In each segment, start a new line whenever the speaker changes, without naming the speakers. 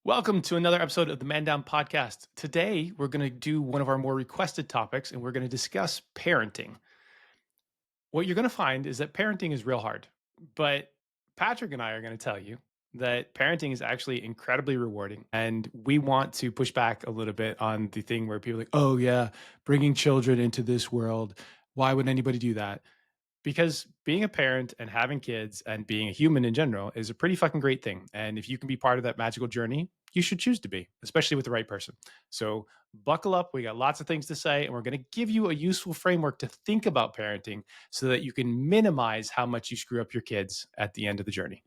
Welcome to another episode of the Man Down Podcast. Today, we're going to do one of our more requested topics, and we're going to discuss parenting. What you're going to find is that parenting is real hard, but Patrick and I are going to tell you that parenting is actually incredibly rewarding. And we want to push back a little bit on the thing where people are like, oh, yeah, bringing children into this world. Why would anybody do that? Because being a parent and having kids and being a human in general is a pretty fucking great thing. And if you can be part of that magical journey, you should choose to be, especially with the right person. So buckle up. We got lots of things to say, and we're going to give you a useful framework to think about parenting so that you can minimize how much you screw up your kids at the end of the journey.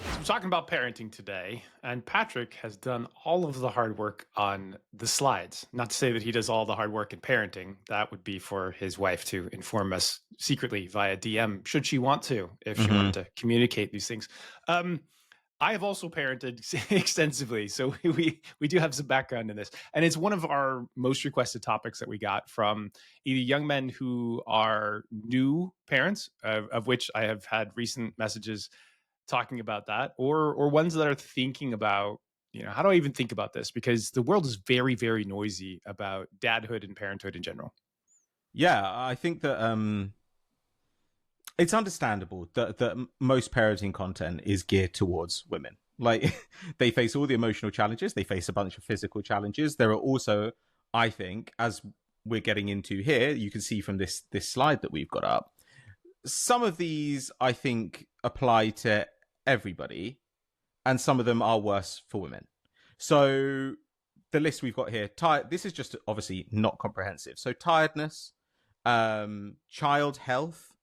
So we're talking about parenting today, and Patrick has done all of the hard work on the slides. Not to say that he does all the hard work in parenting. That would be for his wife to inform us secretly via DM, should she want to, if she wanted to communicate these things. I have also parented extensively, so we do have some background in this. And it's one of our most requested topics that we got from either young men who are new parents, of which I have had recent messages talking about that, or ones that are thinking about, how do I even think about this? Because the world is very, very noisy about dadhood and parenthood in general.
Yeah, I think that it's understandable that most parenting content is geared towards women. Like, they face all the emotional challenges, they face a bunch of physical challenges. There are also, I think, as we're getting into here, you can see from this slide that we've got up, some of these I think apply to everybody, and some of them are worse for women. So the list we've got here, this is just obviously not comprehensive. So tiredness, child health.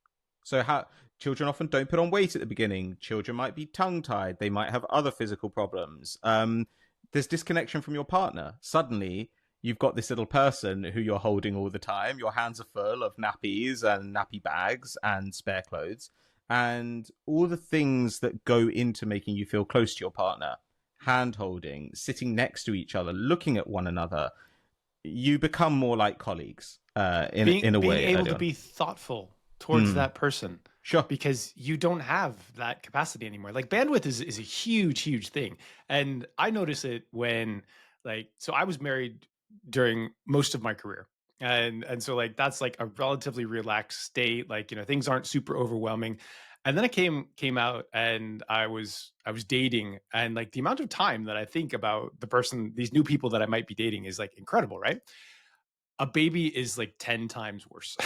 So how children often don't put on weight at the beginning. Children might be tongue-tied. They might have other physical problems. There's disconnection from your partner. Suddenly, you've got this little person who you're holding all the time. Your hands are full of nappies and nappy bags and spare clothes. And all the things that go into making you feel close to your partner. Hand-holding, sitting next to each other, looking at one another. You become more like colleagues in a way.
Being able to be thoughtful towards that person.
Sure.
Because you don't have that capacity anymore. Like, bandwidth is a huge thing. And I notice it when, so I was married during most of my career. And so that's like a relatively relaxed state. Things aren't super overwhelming. And then I came out and I was dating, and the amount of time that I think about the person, these new people that I might be dating, is incredible, right? A baby is 10 times worse.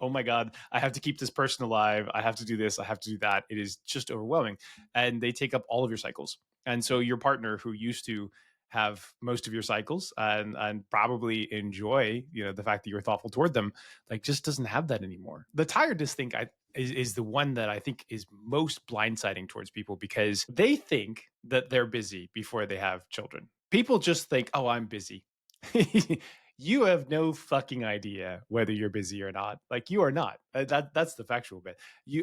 Oh my God, I have to keep this person alive. I have to do this. I have to do that. It is just overwhelming. And they take up all of your cycles. And so your partner, who used to have most of your cycles and probably enjoy, the fact that you're thoughtful toward them, just doesn't have that anymore. The tiredness thing is the one that I think is most blindsiding towards people, because they think that they're busy before they have children. People just think, oh, I'm busy. You have no fucking idea whether you're busy or not. You are not. That's the factual bit.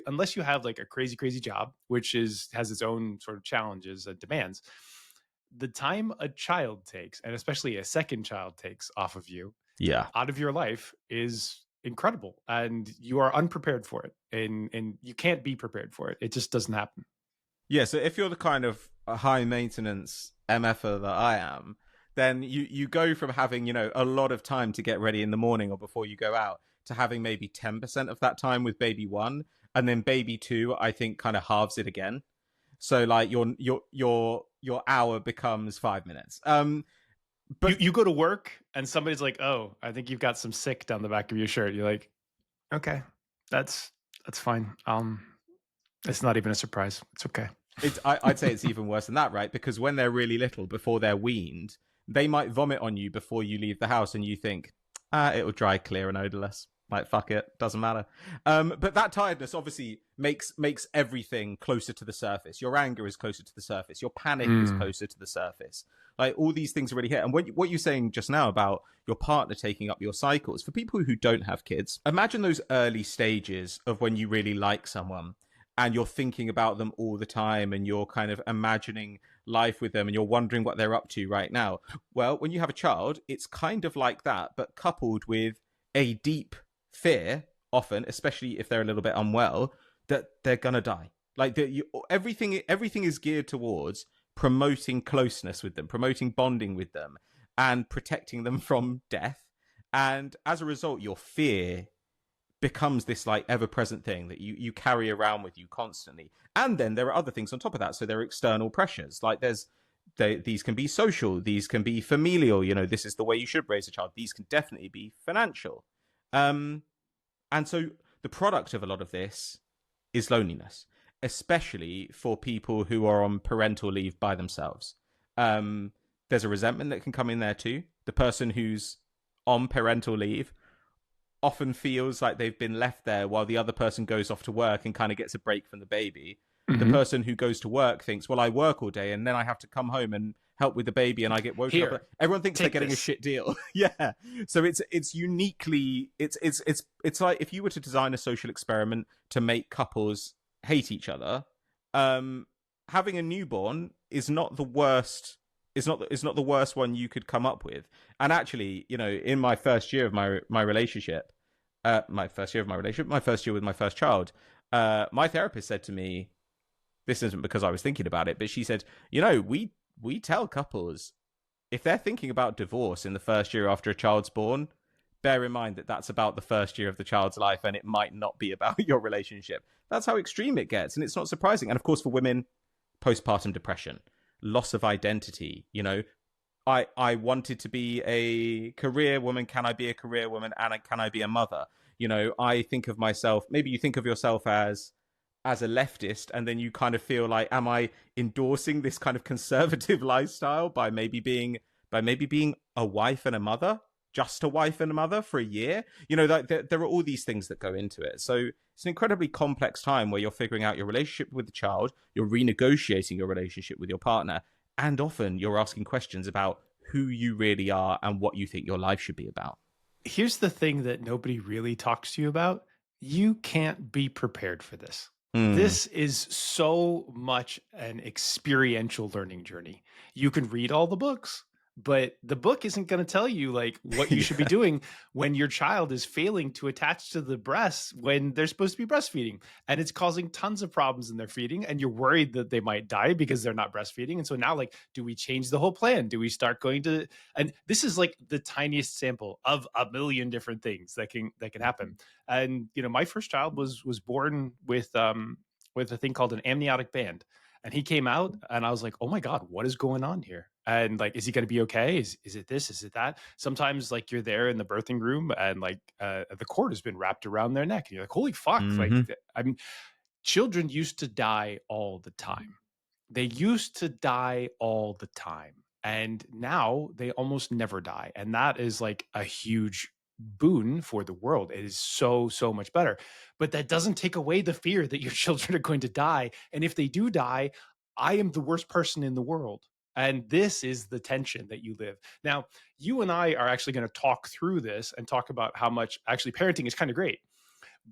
Unless you have a crazy job, which has its own sort of challenges and demands. The time a child takes, and especially a second child takes off of you, out of your life, is incredible, and you are unprepared for it, and you can't be prepared for it. It just doesn't happen.
Yeah. So if you're the kind of high maintenance MFer that I am, then you go from having, a lot of time to get ready in the morning or before you go out to having maybe 10% of that time with baby one, and then baby two, I think, kind of halves it again. So your hour becomes 5 minutes.
But you go to work and somebody's like, "Oh, I think you've got some sick down the back of your shirt." You're like, "Okay, that's fine. It's not even a surprise. It's okay."
I'd say it's even worse than that, right? Because when they're really little, before they're weaned, they might vomit on you before you leave the house, and you think, it'll dry clear and odorless. Fuck it, doesn't matter. But that tiredness obviously makes everything closer to the surface. Your anger is closer to the surface. Your panic is closer to the surface. All these things are really hit. And what you're saying just now about your partner taking up your cycles, for people who don't have kids, imagine those early stages of when you really like someone, and you're thinking about them all the time, and you're kind of imagining life with them, and you're wondering what they're up to right now. Well, when you have a child, it's kind of like that, but coupled with a deep fear, often, especially if they're a little bit unwell, that they're gonna die. Everything is geared towards promoting closeness with them, promoting bonding with them, and protecting them from death. And as a result, your fear becomes this like ever-present thing that you carry around with you constantly. And then there are other things on top of that. So there are external pressures. Like these can be social, these can be familial. This is the way you should raise a child. These can definitely be financial. And so the product of a lot of this is loneliness, especially for people who are on parental leave by themselves. There's a resentment that can come in there too. The person who's on parental leave often feels like they've been left there while the other person goes off to work and kind of gets a break from the baby. The
Mhm.
person who goes to work thinks, well, I work all day and then I have to come home and help with the baby and I get woken
Here,
up. Everyone thinks they're
take
getting a
this.
shit deal. Yeah. So it's uniquely it's like if you were to design a social experiment to make couples hate each other, having a newborn is not the worst. It's not the worst one you could come up with. And actually, in my first year of my relationship, my first year with my first child, my therapist said to me, this isn't because I was thinking about it, but she said, we tell couples if they're thinking about divorce in the first year after a child's born, bear in mind that that's about the first year of the child's life and it might not be about your relationship. That's how extreme it gets. And it's not surprising. And of course, for women, postpartum depression, loss of identity. I wanted to be a career woman. Can I be a career woman? And can I be a mother? I think of myself, maybe you think of yourself as a leftist, and then you kind of feel like, am I endorsing this kind of conservative lifestyle by maybe being a wife and a mother, just a wife and a mother for a year? Like there are all these things that go into it. So it's an incredibly complex time where you're figuring out your relationship with the child, you're renegotiating your relationship with your partner, and often you're asking questions about who you really are and what you think your life should be about.
Here's the thing that nobody really talks to you about. You can't be prepared for this.
Mm.
This is so much an experiential learning journey. You can read all the books, but the book isn't going to tell you like what you should be
Yeah.
doing when your child is failing to attach to the breast when they're supposed to be breastfeeding, and it's causing tons of problems in their feeding, and you're worried that they might die because they're not breastfeeding. And so now, like, do we change the whole plan? Do we start going to, and this is like the tiniest sample of a million different things that can happen. And my first child was born with a thing called an amniotic band, and he came out and I was like, oh my god, what is going on here? And like, is he going to be okay? Is it this, is it that? Sometimes like you're there in the birthing room and like the cord has been wrapped around their neck and you're like, holy fuck, like
Mm-hmm.
I mean, children used to die all the time. They used to die all the time. And now they almost never die. And that is like a huge boon for the world. It is so, so much better. But that doesn't take away the fear that your children are going to die. And if they do die, I am the worst person in the world. And this is the tension that you live. Now, you and I are actually going to talk through this and talk about how much actually parenting is kind of great,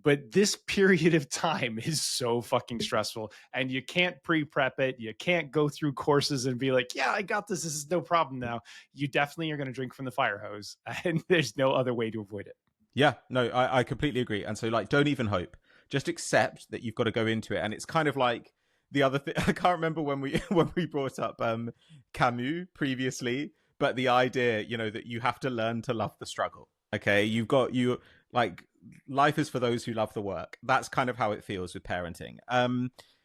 but this period of time is so fucking stressful and you can't pre-prep it. You can't go through courses and be like, yeah, I got this. This is no problem now. You definitely are going to drink from the fire hose and there's no other way to avoid it.
Yeah, no, I completely agree. And so, like, don't even hope. Just accept that you've got to go into it. And it's kind of like the other thing. I can't remember when we when we brought up Camus previously, but the idea, that you have to learn to love the struggle. Okay, you like life is for those who love the work. That's kind of how it feels with parenting.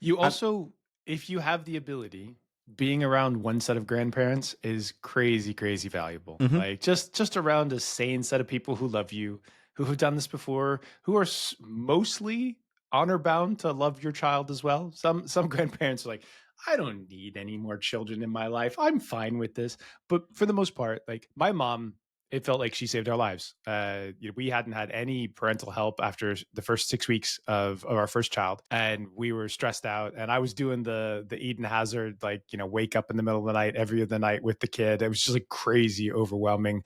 You
And
also, if you have the ability, being around one set of grandparents is crazy, crazy valuable.
mhm.
Like just around a sane set of people who love you, who have done this before, who are mostly honor bound to love your child as well. Some grandparents are like, I don't need any more children in my life. I'm fine with this. But for the most part, like my mom, it felt like she saved our lives. We hadn't had any parental help after the first 6 weeks of our first child, and we were stressed out. And I was doing the Eden Hazard, like wake up in the middle of the night every other night with the kid. It was just like crazy overwhelming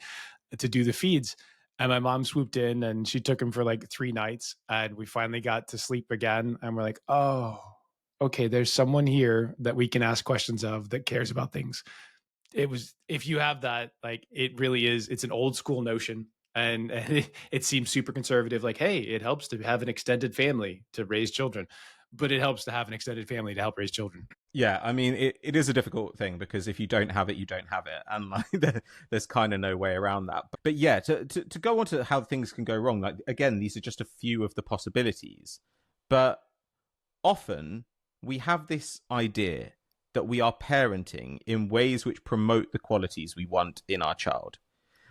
to do the feeds. And my mom swooped in and she took him for like 3 nights, and we finally got to sleep again. And we're like, oh, okay, there's someone here that we can ask questions of that cares about things. It was, if you have that, like it really is, it's an old school notion, and it seems super conservative, like, hey, it helps to have an extended family to raise children. but it helps to have an extended family to help raise children.
Yeah, I mean, it is a difficult thing because if you don't have it, you don't have it, and like there's kind of no way around that. But yeah, to go on to how things can go wrong, like again, these are just a few of the possibilities, but often we have this idea that we are parenting in ways which promote the qualities we want in our child.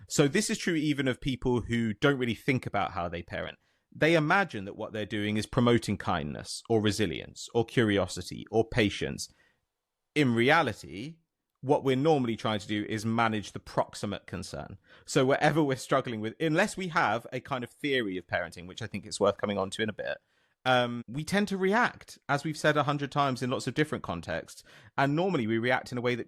So this is true even of people who don't really think about how they parent. They imagine that what they're doing is promoting kindness or resilience or curiosity or patience. In reality, what we're normally trying to do is manage the proximate concern. So wherever we're struggling with, unless we have a kind of theory of parenting, which I think it's worth coming on to in a bit, we tend to react, as we've said 100 times in lots of different contexts. And normally we react in a way that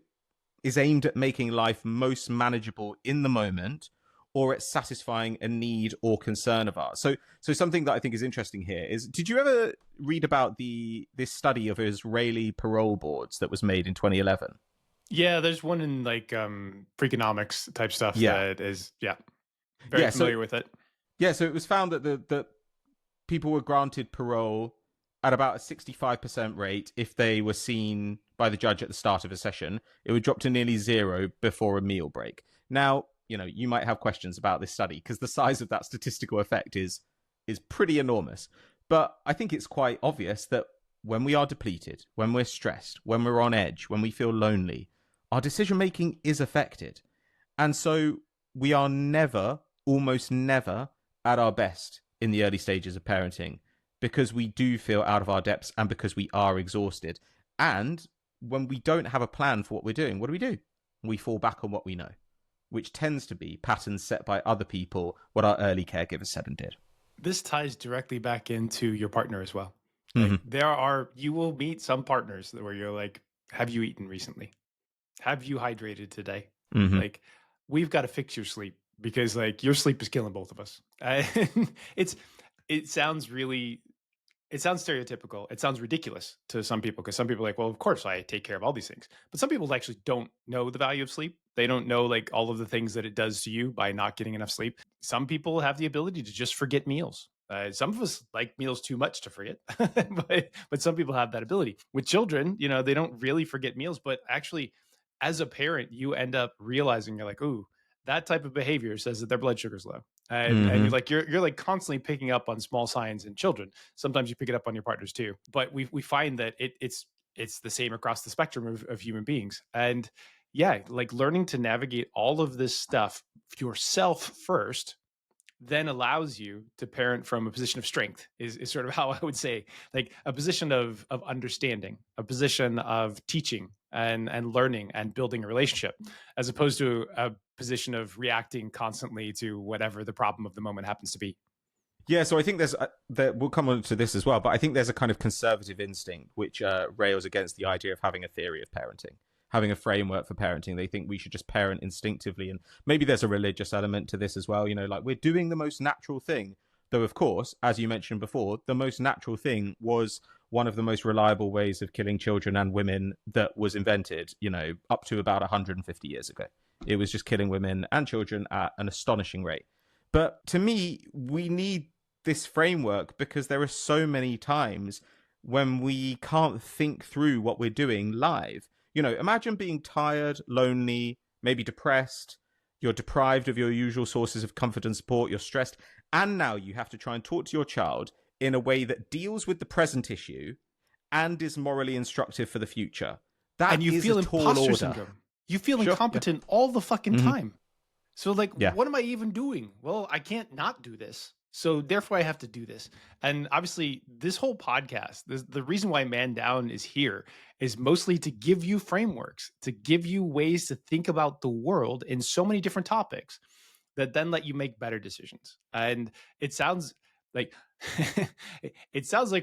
is aimed at making life most manageable in the moment, or at satisfying a need or concern of ours. So something that I think is interesting here is, did you ever read about this study of Israeli parole boards that was made in 2011?
Yeah, there's one in like Freakonomics type stuff that is very familiar with it.
Yeah, so it was found that the people were granted parole at about a 65% rate if they were seen by the judge at the start of a session. It would drop to nearly zero before a meal break. Now, you might have questions about this study because the size of that statistical effect is pretty enormous. But I think it's quite obvious that when we are depleted, when we're stressed, when we're on edge, when we feel lonely, our decision-making is affected. And so we are almost never at our best in the early stages of parenting because we do feel out of our depths and because we are exhausted. And when we don't have a plan for what we're doing, what do? We fall back on what we know, which tends to be patterns set by other people, what our early caregivers said and did.
This ties directly back into your partner as well.
Mm-hmm.
You will meet some partners where you're like, have you eaten recently? Have you hydrated today?
Mm-hmm.
Like, we've got to fix your sleep because like your sleep is killing both of us. It sounds stereotypical. It sounds ridiculous to some people because some people are like, well, of course I take care of all these things. But some people actually don't know the value of sleep. They don't know like all of the things that it does to you by not getting enough sleep. Some people have the ability to just forget meals. Some of us like meals too much to forget, but some people have that ability. With children, they don't really forget meals, but actually, as a parent, you end up realizing you're like, ooh, that type of behavior says that their blood sugar's low. And you're like constantly picking up on small signs in children. Sometimes you pick it up on your partners too. But we find that it's the same across the spectrum of human beings. And yeah, like learning to navigate all of this stuff yourself first then allows you to parent from a position of strength is sort of how I would say, like a position of understanding, a position of teaching and learning and building a relationship, as opposed to a position of reacting constantly to whatever the problem of the moment happens to be.
Yeah, so I think we'll come on to this as well, but I think there's a kind of conservative instinct which rails against the idea of having a theory of parenting, having a framework for parenting. They think we should just parent instinctively, and maybe there's a religious element to this as well. Like we're doing the most natural thing. Though, of course, as you mentioned before, the most natural thing was one of the most reliable ways of killing children and women that was invented, up to about 150 years ago. It was just killing women and children at an astonishing rate. But to me, we need this framework because there are so many times when we can't think through what we're doing live. Imagine being tired, lonely, maybe depressed. You're deprived of your usual sources of comfort and support. You're stressed. And now you have to try and talk to your child in a way that deals with the present issue and is morally instructive for the future.
And you feel imposter syndrome. You feel incompetent all the fucking time. So like, what am I even doing? Well, I can't not do this. So therefore I have to do this. And obviously this whole podcast, the reason why Man Down is here is mostly to give you frameworks, to give you ways to think about the world in so many different topics that then let you make better decisions. And it sounds like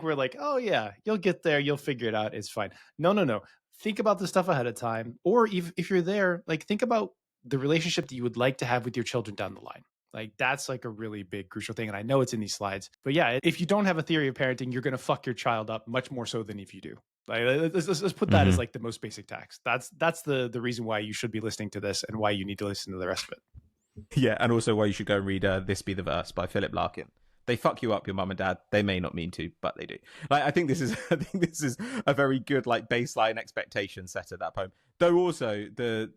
we're like, oh yeah, you'll get there, you'll figure it out, it's fine. No. Think about the stuff ahead of time. Or if you're there, like think about the relationship that you would like to have with your children down the line. Like that's like a really big crucial thing. And I know it's in these slides, but yeah, if you don't have a theory of parenting, you're going to fuck your child up much more so than if you do. Like, let's put that as like the most basic tax. That's the reason why you should be listening to this and why you need to listen to the rest of it.
Yeah, and also why you should go and read This Be the Verse by Philip Larkin. They fuck you up, your mum and dad. They may not mean to, but they do. Like, I think this is a very good like baseline expectation set at that point. Though also the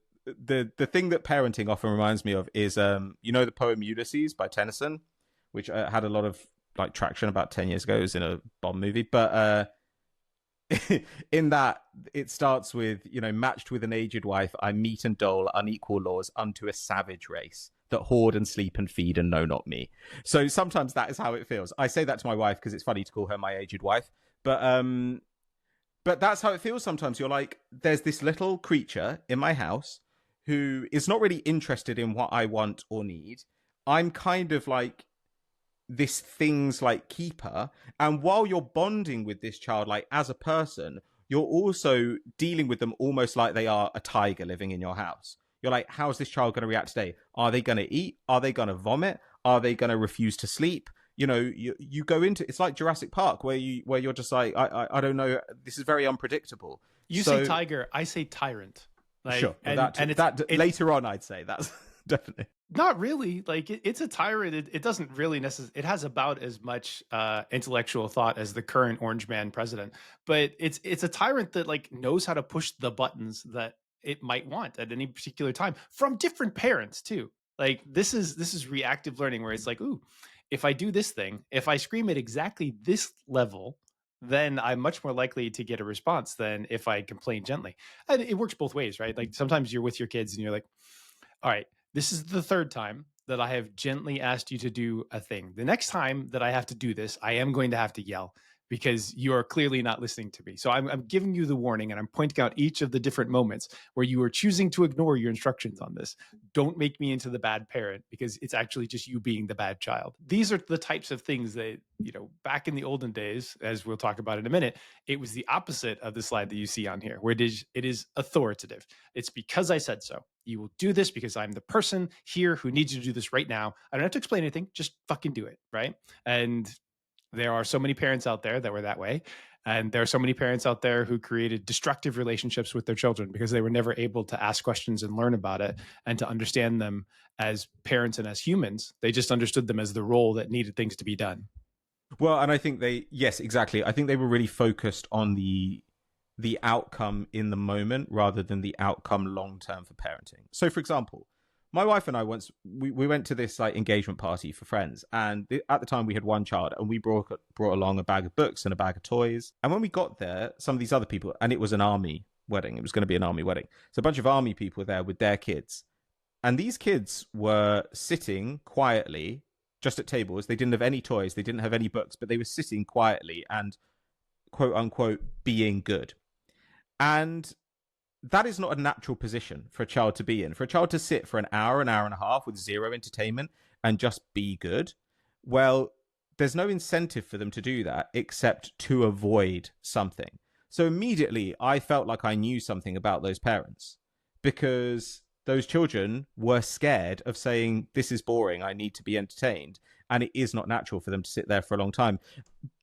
thing that parenting often reminds me of is the poem Ulysses by Tennyson, which had a lot of like traction about 10 years ago. It was in a Bond movie, but in that it starts with, matched with an aged wife, I meet and dole unequal laws unto a savage race that hoard and sleep and feed and know not me. So sometimes that is how it feels. I say that to my wife because it's funny to call her my aged wife, but that's how it feels sometimes. You're like, there's this little creature in my house who is not really interested in what I want or need. I'm kind of like this thing's like keeper, and while you're bonding with this child like as a person, you're also dealing with them almost like they are a tiger living in your house. You're like, how's this child going to react today? Are they going to eat? Are they going to vomit? Are they going to refuse to sleep? You go into, it's like Jurassic Park where you're just like, I don't know, this is very unpredictable.
You say tiger, I say tyrant. Like,
sure, and it's later on I'd say that's definitely
not really. Like it's a tyrant. It doesn't really necessarily. It has about as much intellectual thought as the current Orange Man president, but it's a tyrant that like knows how to push the buttons that it might want at any particular time from different parents too. Like this is reactive learning where it's like, ooh, if I do this thing, if I scream at exactly this level, then I'm much more likely to get a response than if I complain gently. And it works both ways, right? Like sometimes you're with your kids and you're like, all right, this is the third time that I have gently asked you to do a thing. The next time that I have to do this, I am going to have to yell because you are clearly not listening to me. So I'm giving you the warning and I'm pointing out each of the different moments where you are choosing to ignore your instructions on this. Don't make me into the bad parent because it's actually just you being the bad child. These are the types of things that, back in the olden days, as we'll talk about in a minute, it was the opposite of the slide that you see on here, where it is authoritative. It's because I said so. You will do this because I'm the person here who needs you to do this right now. I don't have to explain anything. Just fucking do it, right? And there are so many parents out there that were that way. And there are so many parents out there who created destructive relationships with their children because they were never able to ask questions and learn about it and to understand them as parents and as humans. They just understood them as the role that needed things to be done.
Well, and I think yes, exactly. I think they were really focused on the outcome in the moment rather than the outcome long term for parenting. So, for example, my wife and I once we went to this like engagement party for friends, and at the time we had one child, and we brought along a bag of books and a bag of toys. And when we got there, some of these other people, and it was an army wedding. It was going to be an army wedding, so a bunch of army people were there with their kids, and these kids were sitting quietly just at tables. They didn't have any toys, they didn't have any books, but they were sitting quietly and quote unquote being good. And that is not a natural position for a child to be in. For a child to sit for an hour and a half with zero entertainment and just be good, well, there's no incentive for them to do that except to avoid something. So immediately I felt like I knew something about those parents because those children were scared of saying, this is boring, I need to be entertained. And it is not natural for them to sit there for a long time.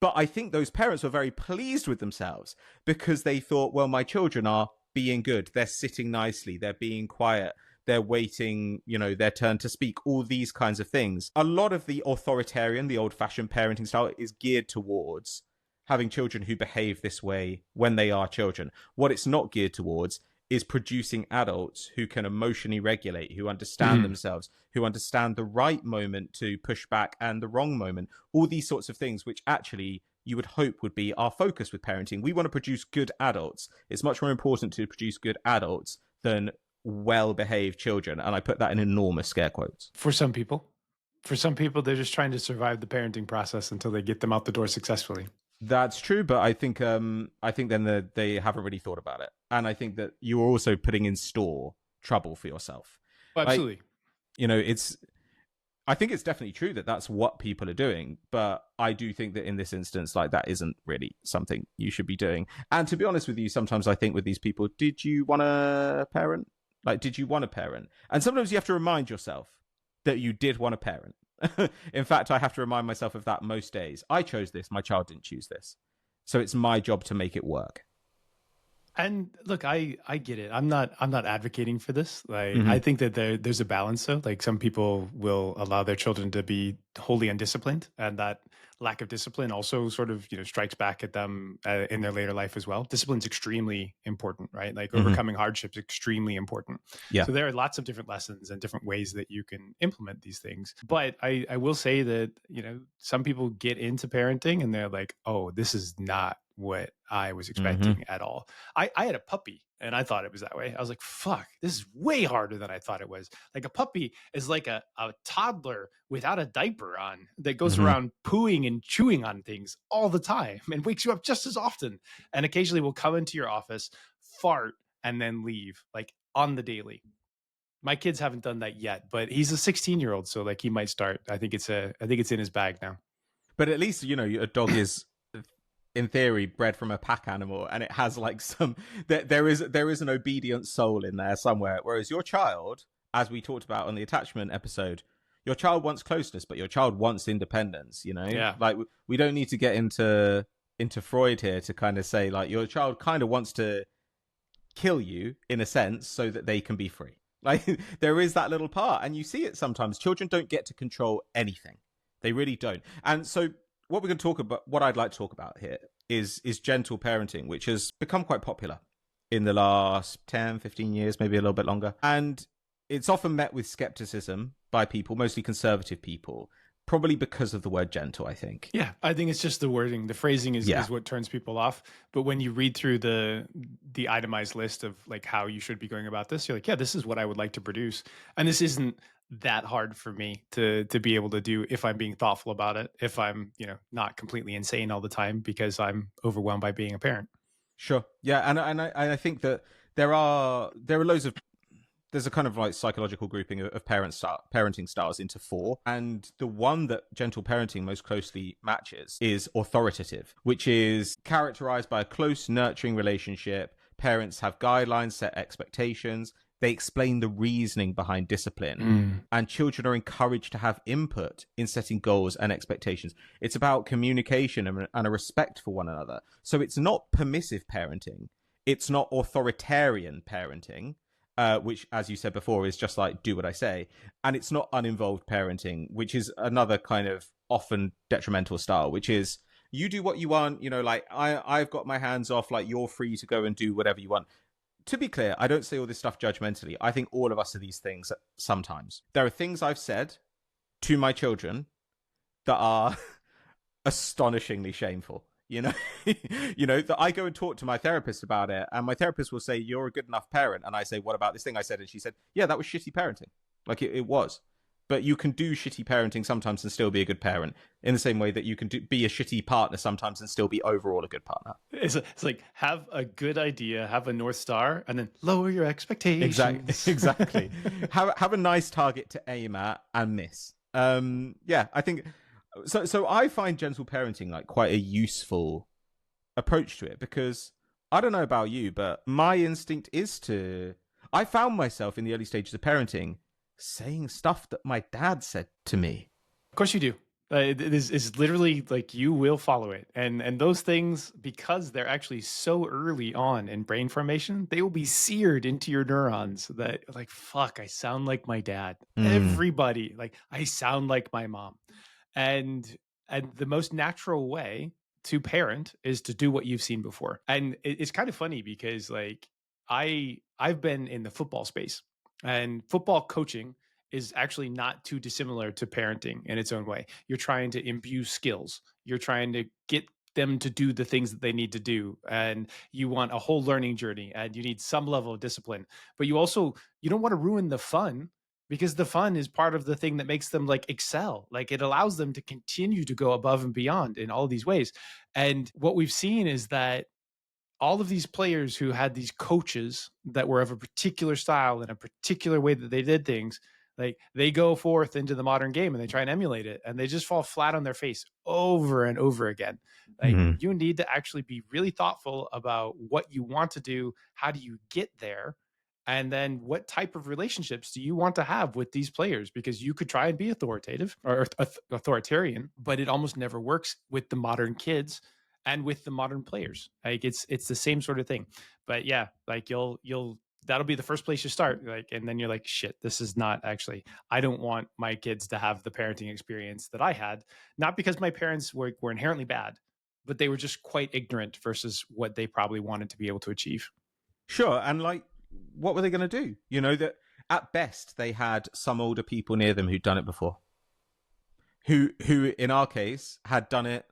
But I think those parents were very pleased with themselves because they thought, well, my children are being good. They're sitting nicely. They're being quiet. They're waiting, their turn to speak, all these kinds of things. A lot of the authoritarian, the old-fashioned parenting style is geared towards having children who behave this way when they are children. What it's not geared towards is producing adults who can emotionally regulate, who understand themselves, who understand the right moment to push back and the wrong moment. All these sorts of things, which actually you would hope would be our focus with parenting. We want to produce good adults. It's much more important to produce good adults than well-behaved children. And I put that in enormous scare quotes.
For some people, they're just trying to survive the parenting process until they get them out the door successfully.
That's true, but I think then they haven't really thought about it, and I think that you are also putting in store trouble for yourself.
Well, absolutely.
I think it's definitely true that that's what people are doing, but I do think that in this instance, like that isn't really something you should be doing. And to be honest with you, sometimes I think with these people, did you want a parent? Like, did you want a parent? And sometimes you have to remind yourself that you did want a parent. In fact, I have to remind myself of that most days. I chose this. My child didn't choose this. So it's my job to make it work.
And look, I get it. I'm not advocating for this. Like
Hmm.
I think that there's a balance though. Like some people will allow their children to be wholly undisciplined, and that lack of discipline also sort of strikes back at them in their later life as well. Discipline's extremely important, right? Like
Hmm.
overcoming hardships extremely important.
Yeah.
So there are lots of different lessons and different ways that you can implement these things. But I will say that some people get into parenting and they're like, oh, this is not what I was
Hmm.
expecting at all. I had a puppy and I thought it was that way. I was like, fuck, this is way harder than I thought it was. Like a puppy is like a toddler without a diaper on that goes
Hmm.
around pooing and chewing on things all the time and wakes you up just as often. And occasionally will come into your office, fart, and then leave like on the daily. My kids haven't done that yet, but he's a 16-year-old, so like he might start. I think it's in his bag now.
But at least a dog is, in theory, bred from a pack animal, and it has like some there is an obedient soul in there somewhere. Whereas your child, as we talked about on the attachment episode, your child wants closeness, but your child wants independence.
Yeah.
Like we don't need to get into Freud here to kind of say like your child kind of wants to kill you in a sense so that they can be free. Like there is that little part, and you see it sometimes. Children don't get to control anything; they really don't. And so, what we're going to talk about, what I'd like to talk about here, is gentle parenting, which has become quite popular in the last 10, 15 years, maybe a little bit longer. And it's often met with skepticism by people, mostly conservative people, probably because of the word gentle, I think.
Yeah, I think it's just the wording. The phrasing
Yeah.
is what turns people off. But when you read through the itemized list of like how you should be going about this, you're like, yeah, this is what I would like to produce. And this isn't that hard for me to be able to do if I'm being thoughtful about it, if I'm, not completely insane all the time because I'm overwhelmed by being a parent.
Sure. Yeah, and I think that there are loads of there's a kind of like psychological grouping of parenting styles into four, and the one that gentle parenting most closely matches is authoritative, which is characterized by a close, nurturing relationship. Parents have guidelines, set expectations. They explain the reasoning behind discipline,
Mm.
and children are encouraged to have input in setting goals and expectations. It's about communication and a respect for one another. So it's not permissive parenting. It's not authoritarian parenting, which, as you said before, is just like, do what I say. And it's not uninvolved parenting, which is another kind of often detrimental style, which is you do what you want, like I've got my hands off, like you're free to go and do whatever you want. To be clear, I don't say all this stuff judgmentally. I think all of us are these things sometimes. There are things I've said to my children that are astonishingly shameful. That I go and talk to my therapist about it, and my therapist will say, "You're a good enough parent," and I say, "What about this thing I said?" And she said, "Yeah, that was shitty parenting. Like it was." But you can do shitty parenting sometimes and still be a good parent, in the same way that you can be a shitty partner sometimes and still be overall a good partner.
It's like have a good idea, have a North Star, and then lower your
Exactly,
expectations.
exactly. Have a nice target to aim at and miss. Yeah, I think so. So I find gentle parenting like quite a useful approach to it, because I don't know about you, but my instinct is to. I found myself in the early stages of parenting saying stuff that my dad said to me.
Of course you do. It is literally like you will follow it, and those things, because they're actually so early on in brain formation, they will be seared into your neurons. That like fuck, I sound like my dad.
Mm.
Everybody like I sound like my mom, and the most natural way to parent is to do what you've seen before. And it's kind of funny because like I've been in the football space, and football coaching is actually not too dissimilar to parenting in its own way. You're trying to imbue skills. You're trying to get them to do the things that they need to do, and you want a whole learning journey, and you need some level of discipline. But you don't want to ruin the fun, because the fun is part of the thing that makes them like excel. Like it allows them to continue to go above and beyond in all of these ways. And what we've seen is that all of these players who had these coaches that were of a particular style and a particular way that they did things, like they go forth into the modern game and they try and emulate it, and they just fall flat on their face over and over again. Like
Mm.
you need to actually be really thoughtful about what you want to do, how do you get there, and then what type of relationships do you want to have with these players, because you could try and be authoritative or authoritarian, but it almost never works with the modern kids. and with the modern players. Like it's the same sort of thing. But yeah, like you'll that'll be the first place you start. Like, and then you're like, shit, this is not actually, I don't want my kids to have the parenting experience that I had. Not because my parents were inherently bad, but they were just quite ignorant versus what they probably wanted to be able to achieve.
Sure. And like, what were they going to do? You know, that at best they had some older people near them who'd done it before, who in our case had done it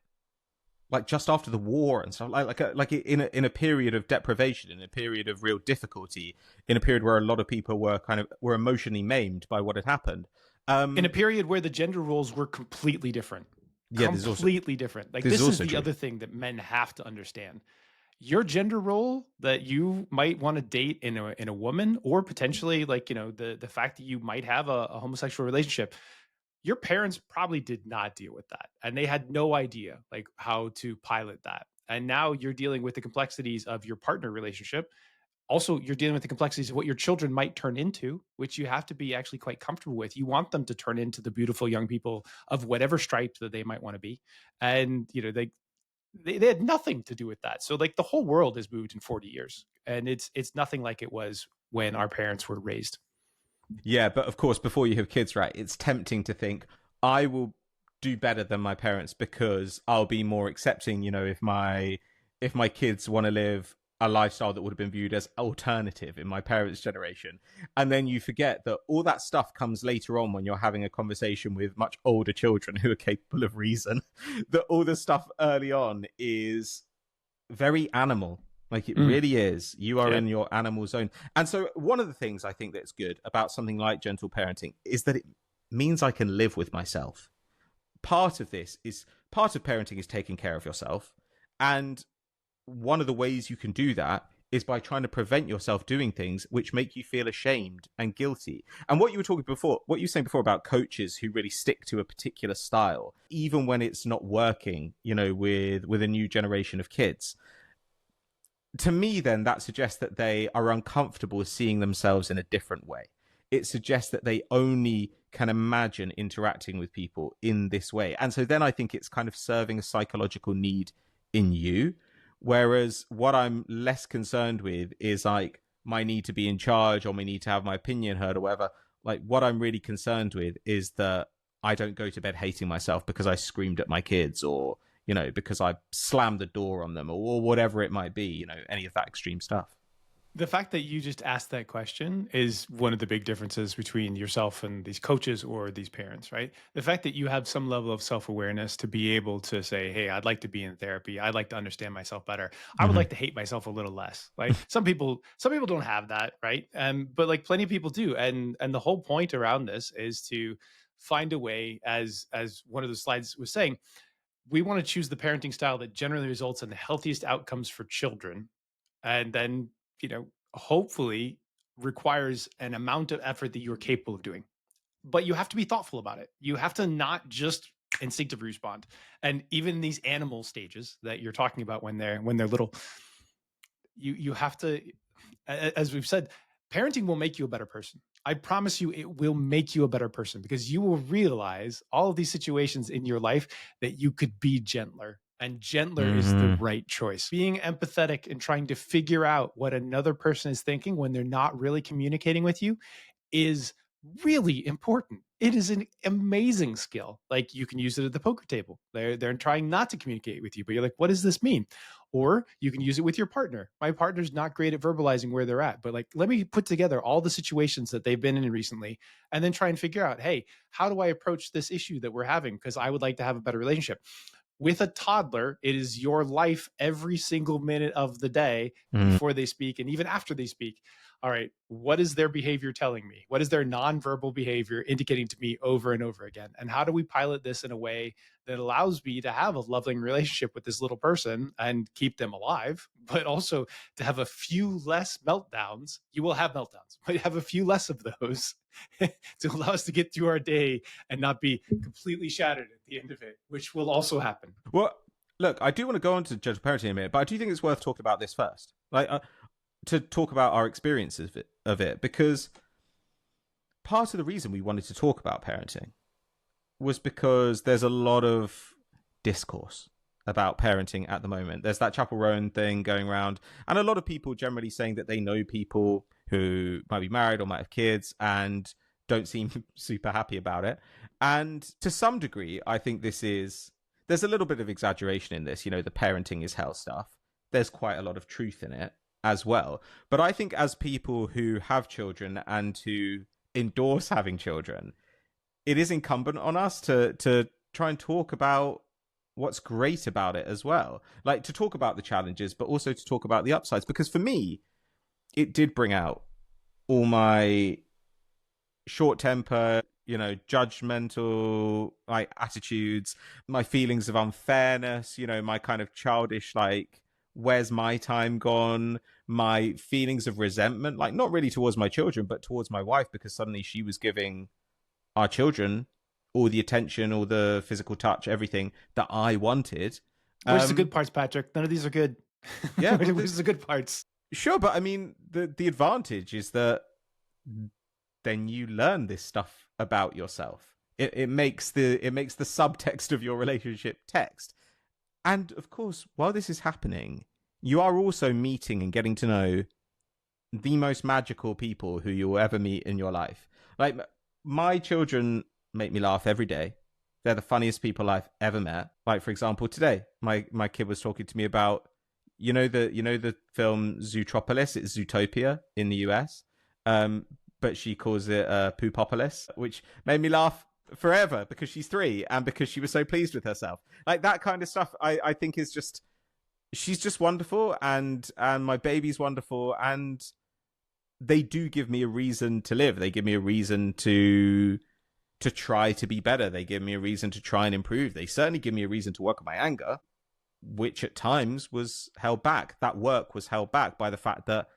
like just after the war and stuff, like in a period of deprivation, in a period of real difficulty, in a period where a lot of people were emotionally maimed by what had happened.
In a period where the gender roles were completely different.
Yeah,
Completely different. Like, this is the other thing that men have to understand. Your gender role that you might want to date in a woman, or potentially, like, you know, the fact that you might have a homosexual relationship, your parents probably did not deal with that, and they had no idea like how to pilot that. And now you're dealing with the complexities of your partner relationship. Also, you're dealing with the complexities of what your children might turn into, which you have to be actually quite comfortable with. You want them to turn into the beautiful young people of whatever stripe that they might want to be. And, you know, they had nothing to do with that. So like the whole world has moved in 40 years, and it's nothing like it was when our parents were raised.
Yeah, but of course, before you have kids, right, it's tempting to think, I will do better than my parents because I'll be more accepting, you know, if my kids want to live a lifestyle that would have been viewed as alternative in my parents' generation. And then you forget that all that stuff comes later on when you're having a conversation with much older children who are capable of reason. That all the stuff early on is very animal. Like, it really is. You are in your animal zone. And so one of the things I think that's good about something like gentle parenting is that it means I can live with myself. Part of parenting is taking care of yourself. And one of the ways you can do that is by trying to prevent yourself doing things which make you feel ashamed and guilty. And what you were saying before about coaches who really stick to a particular style, even when it's not working, you know, with a new generation of kids. To me, then, that suggests that they are uncomfortable seeing themselves in a different way. It suggests that they only can imagine interacting with people in this way. And so then I think it's kind of serving a psychological need in you. Whereas what I'm less concerned with is like my need to be in charge or my need to have my opinion heard or whatever. Like, what I'm really concerned with is that I don't go to bed hating myself because I screamed at my kids, or, you know, because I slammed the door on them, or whatever it might be, you know, any of that extreme stuff.
The fact that you just asked that question is one of the big differences between yourself and these coaches or these parents, right? The fact that you have some level of self-awareness to be able to say, hey, I'd like to be in therapy. I'd like to understand myself better. I would like to hate myself a little less. Like, some people don't have that, right? But like plenty of people do. And the whole point around this is to find a way, as one of the slides was saying, we want to choose the parenting style that generally results in the healthiest outcomes for children. And then, you know, hopefully requires an amount of effort that you're capable of doing. But you have to be thoughtful about it. You have to not just instinctively respond. And even these animal stages that you're talking about when they're little, you have to, as we've said, parenting will make you a better person. I promise you, it will make you a better person, because you will realize all of these situations in your life that you could be gentler. And gentler is the right choice. Being empathetic and trying to figure out what another person is thinking when they're not really communicating with you is really important. It is an amazing skill. Like, you can use it at the poker table. They're trying not to communicate with you, but you're like, what does this mean? Or you can use it with your partner. My partner's not great at verbalizing where they're at, but like, let me put together all the situations that they've been in recently and then try and figure out, hey, how do I approach this issue that we're having? Because I would like to have a better relationship. With a toddler, it is your life every single minute of the day before they speak and even after they speak. All right, what is their behavior telling me? What is their nonverbal behavior indicating to me over and over again? And how do we pilot this in a way that allows me to have a loving relationship with this little person and keep them alive, but also to have a few less meltdowns? You will have meltdowns, but have a few less of those to allow us to get through our day and not be completely shattered at the end of it, which will also happen.
Well, look, I do want to go on to gentle parenting in a minute, but I do think it's worth talking about this first. Like, to talk about our experiences of it, because part of the reason we wanted to talk about parenting was because there's a lot of discourse about parenting at the moment. There's that Chapel Roan thing going around, and a lot of people generally saying that they know people who might be married or might have kids and don't seem super happy about it. And to some degree, I think there's a little bit of exaggeration in this, the parenting is hell stuff. There's quite a lot of truth in it as well. But I think as people who have children and who endorse having children, it is incumbent on us to try and talk about what's great about it as well. Like to talk about the challenges, but also to talk about the upsides. Because for me, it did bring out all my short temper, judgmental like attitudes, my feelings of unfairness, my kind of childish like where's my time gone, my feelings of resentment, like not really towards my children, but towards my wife because suddenly she was giving our children all the attention, all the physical touch, everything that I wanted.
Where's the good parts, Patrick? None of these are good.
Yeah, but
Where's the good parts?
sure, but I mean, the advantage is that then you learn this stuff about yourself. It makes the subtext of your relationship text. And of course, while this is happening, you are also meeting and getting to know the most magical people who you'll ever meet in your life. Like my children make me laugh every day. They're the funniest people I've ever met. Like for example, today my kid was talking to me about the film Zootropolis. It's Zootopia in the US, but she calls it Poopopolis, which made me laugh forever because she's 3 and because she was so pleased with herself. Like that kind of stuff, I think is just she's just wonderful, and my baby's wonderful, and they do give me a reason to live. They give me a reason to try to be better. They give me a reason to try and improve. They certainly give me a reason to work on my anger, which at times was held back. That work was held back by the fact that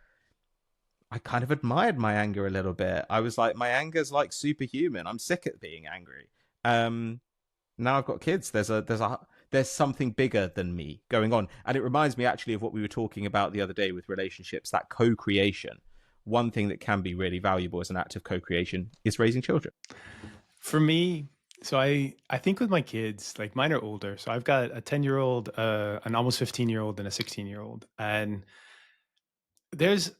I kind of admired my anger a little bit. I was like, my anger's like superhuman. I'm sick of being angry. Now I've got kids. There's something bigger than me going on. And it reminds me actually of what we were talking about the other day with relationships, that co-creation. One thing that can be really valuable as an act of co-creation is raising children.
For me, so I think with my kids, like mine are older. So I've got a 10-year-old, an almost 15-year-old, and a 16-year-old. And there's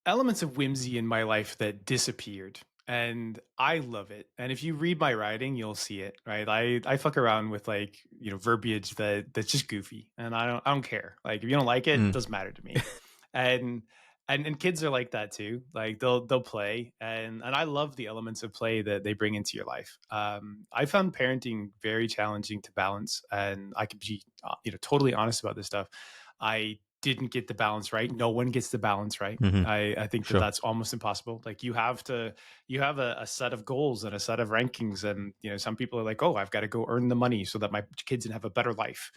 elements of whimsy in my life that disappeared. And I love it. And if you read my writing, you'll see it, right? I fuck around with like, verbiage that's just goofy. And I don't care. Like if you don't like it, it doesn't matter to me. And and kids are like that too. Like they'll play, and I love the elements of play that they bring into your life. I found parenting very challenging to balance, and I could be totally honest about this stuff. I didn't get the balance right. No one gets the balance right.
Mm-hmm.
I think
Sure.
that's almost impossible. Like you have a set of goals and a set of rankings, and some people are like, oh, I've got to go earn the money so that my kids can have a better life.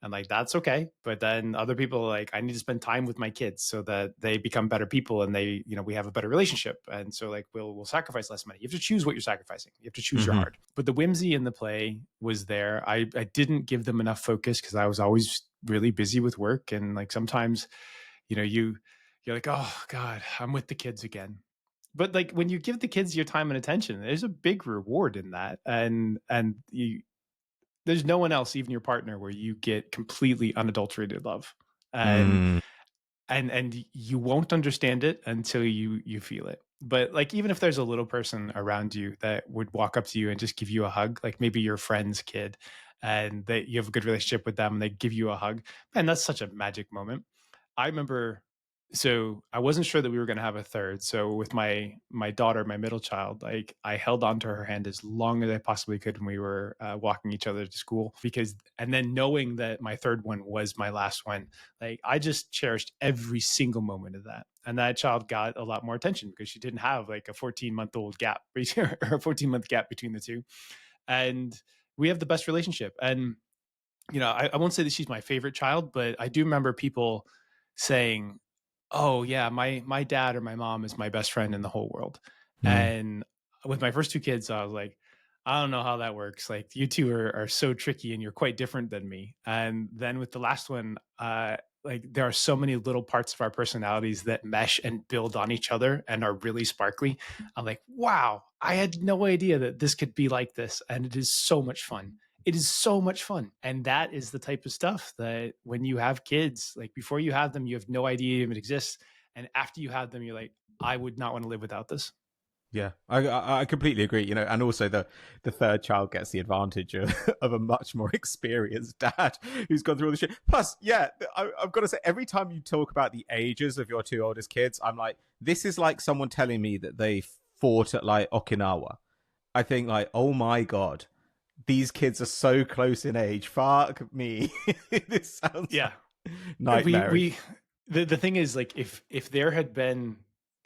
And like that's okay, but then other people are like, I need to spend time with my kids so that they become better people and they we have a better relationship. And so like we'll sacrifice less money. You have to choose what you're sacrificing. You have to choose your heart. But the whimsy in the play was there. I didn't give them enough focus because I was always really busy with work, and like sometimes you're like, oh god, I'm with the kids again. But like when you give the kids your time and attention, there's a big reward in that. And there's no one else, even your partner, where you get completely unadulterated love. And
Mm.
and you won't understand it until you feel it. But like even if there's a little person around you that would walk up to you and just give you a hug, like maybe your friend's kid, and that you have a good relationship with them and they give you a hug, man, that's such a magic moment. I remember, so I wasn't sure that we were going to have a third. So with my daughter, my middle child, like I held onto her hand as long as I possibly could when we were walking each other to school, because and then knowing that my third one was my last one, like I just cherished every single moment of that. And that child got a lot more attention because she didn't have like a 14-month-old gap or a 14-month gap between the two. And we have the best relationship. And I won't say that she's my favorite child, but I do remember people saying, "Oh yeah, my dad or my mom is my best friend in the whole world."
Mm.
And with my first two kids, I was like, I don't know how that works. Like you two are so tricky and you're quite different than me. And then with the last one, like there are so many little parts of our personalities that mesh and build on each other and are really sparkly. I'm like, wow, I had no idea that this could be like this. And it is so much fun. it is so much fun. And that is the type of stuff that when you have kids, like before you have them, you have no idea if it exists. And after you have them, you're like, I would not want to live without this.
Yeah, I completely agree. And also the third child gets the advantage of a much more experienced dad who's gone through all the shit. Plus, yeah, I've got to say, every time you talk about the ages of your two oldest kids, I'm like, this is like someone telling me that they fought at like Okinawa. I think like, oh my god, these kids are so close in age. Fuck me, this sounds
Yeah.
nightmarish.
The thing is, like, if there had been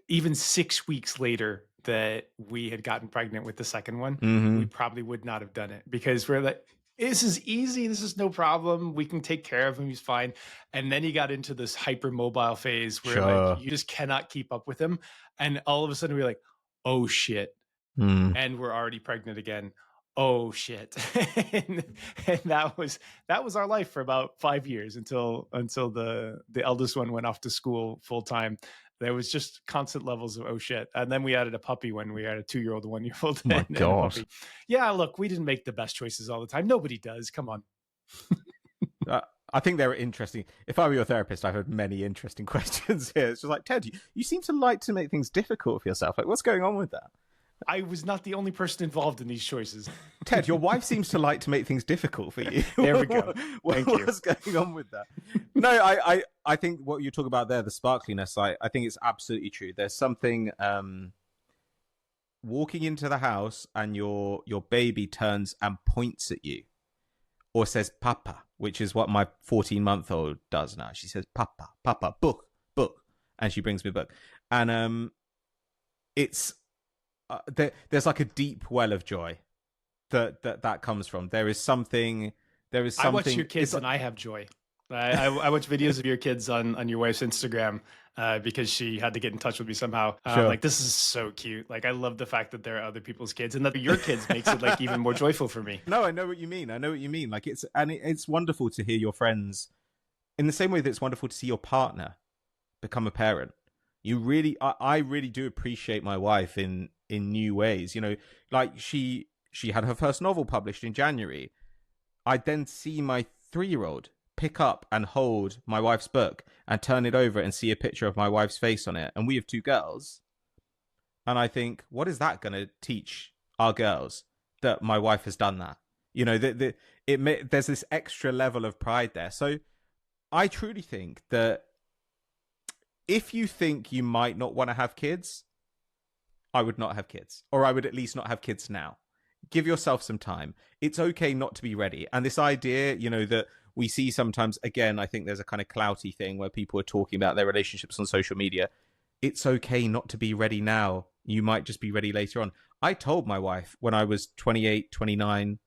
even 6 weeks later that we had gotten pregnant with the second one, we
Mm-hmm.
probably would not have done it, because we're like, this is easy, this is no problem, we can take care of him, he's fine. And then he got into this hypermobile phase where like
Sure.
you just cannot keep up with him, and all of a sudden we're like, oh shit,
Mm.
and we're already pregnant again. Oh shit. and, and that was our life for about 5 years until the eldest one went off to school full time. There was just constant levels of oh shit. And then we added a puppy when we had a 2-year-old, 1-year-old,
My
and a
god.
puppy. Yeah, look, we didn't make the best choices all the time. Nobody does. Come on.
Uh, I think they're interesting. If I were your therapist, I've had many interesting questions here. It's just like, Ted, you seem to like to make things difficult for yourself. Like, what's going on with that?
I was not the only person involved in these choices.
Ted, your wife seems to like to make things difficult for you.
There we go. Thank you.
What's going on with that? No, I think what you talk about there, the sparkliness, I think it's absolutely true. There's something walking into the house and your baby turns and points at you or says papa, which is what my 14-month-old does now. She says papa, papa, book, book, and she brings me a book. And it's there's like a deep well of joy that comes from. There is something.
I watch your kids and I have joy. I watch videos of your kids on your wife's Instagram because she had to get in touch with me somehow.
Sure.
Like, this is so cute. Like, I love the fact that there are other people's kids, and that your kids makes it like even more joyful for me.
No, I know what you mean. Like it's wonderful to hear your friends in the same way that it's wonderful to see your partner become a parent. I really do appreciate my wife in new ways. Like she had her first novel published in January. I'd then see my 3-year-old pick up and hold my wife's book and turn it over and see a picture of my wife's face on it. And we have 2 girls. And I think, what is that going to teach our girls, that my wife has done that? There's this extra level of pride there. So I truly think that if you think you might not want to have kids, I would not have kids, or I would at least not have kids now. Give yourself some time. It's okay not to be ready. And this idea, that we see sometimes, again, I think there's a kind of clouty thing where people are talking about their relationships on social media. It's okay not to be ready now. You might just be ready later on. I told my wife when I was 28, 29,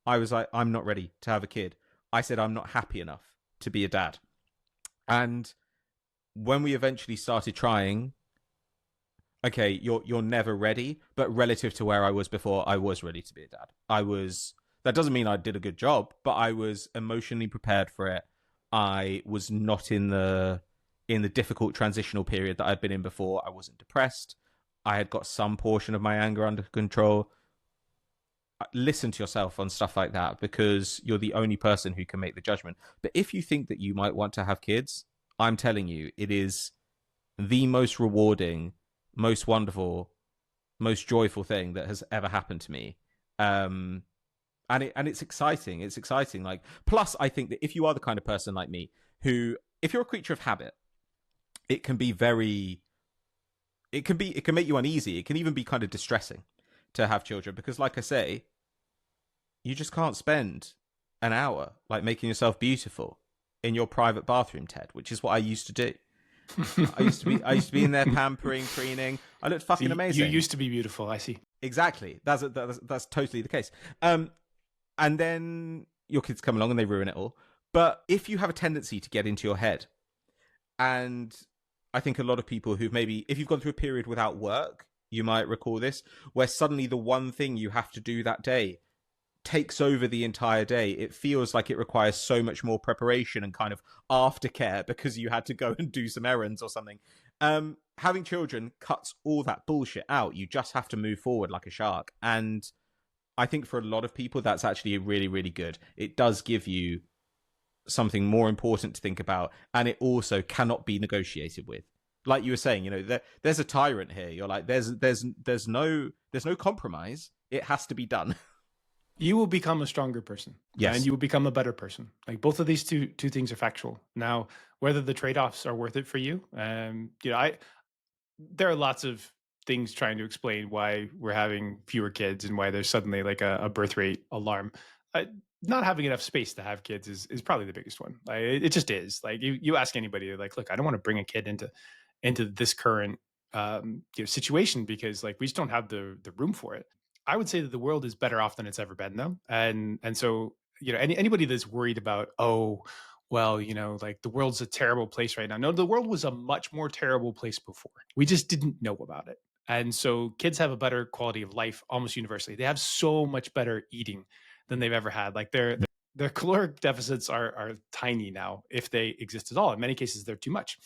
I was like, I'm not ready to have a kid. I said, I'm not happy enough to be a dad. And when we eventually started trying, okay, you're never ready, but relative to where I was before, I was ready to be a dad. That doesn't mean I did a good job, but I was emotionally prepared for it. I was not in the difficult transitional period that I'd been in before. I wasn't depressed. I had got some portion of my anger under control. Listen to yourself on stuff like that, because you're the only person who can make the judgment. But if you think that you might want to have kids, I'm telling you, it is the most rewarding, most wonderful, most joyful thing that has ever happened to me. And it's exciting. It's exciting. Like, plus, I think that if you are the kind of person like me who, if you're a creature of habit, it can make you uneasy. It can even be kind of distressing to have children, because, like I say, you just can't spend an hour like making yourself beautiful in your private bathroom, Ted, which is what I used to do. I used to be in there pampering, preening. I looked fucking amazing.
You used to be beautiful. I see.
Exactly. That's totally the case. And then your kids come along and they ruin it all. But if you have a tendency to get into your head, and I think a lot of people who've maybe, if you've gone through a period without work, you might recall this, where suddenly the one thing you have to do that day takes over the entire day. It feels like it requires so much more preparation and kind of aftercare because you had to go and do some errands or something. Having children cuts all that bullshit out. You just have to move forward like a shark. And I think for a lot of people, that's actually really, really good. It does give you something more important to think about, and it also cannot be negotiated with. Like you were saying, there's a tyrant here. You're like, there's no compromise. It has to be done.
You will become a stronger person, and
Yes.
you will become a better person. Like both of these two things are factual. Now, whether the trade-offs are worth it for you, I there are lots of things trying to explain why we're having fewer kids and why there's suddenly like a birth rate alarm. Uh, Not having enough space to have kids is probably the biggest one. Like, it just is. Like you ask anybody, like, look, I don't want to bring a kid into this current situation because like we just don't have the room for it. I would say that the world is better off than it's ever been though, and so anybody that's worried about, oh well, like the world's a terrible place right now. No, the world was a much more terrible place before. We just didn't know about it. And so kids have a better quality of life almost universally. They have so much better eating than they've ever had. Like their caloric deficits are tiny now, if they exist at all. In many cases, they're too much.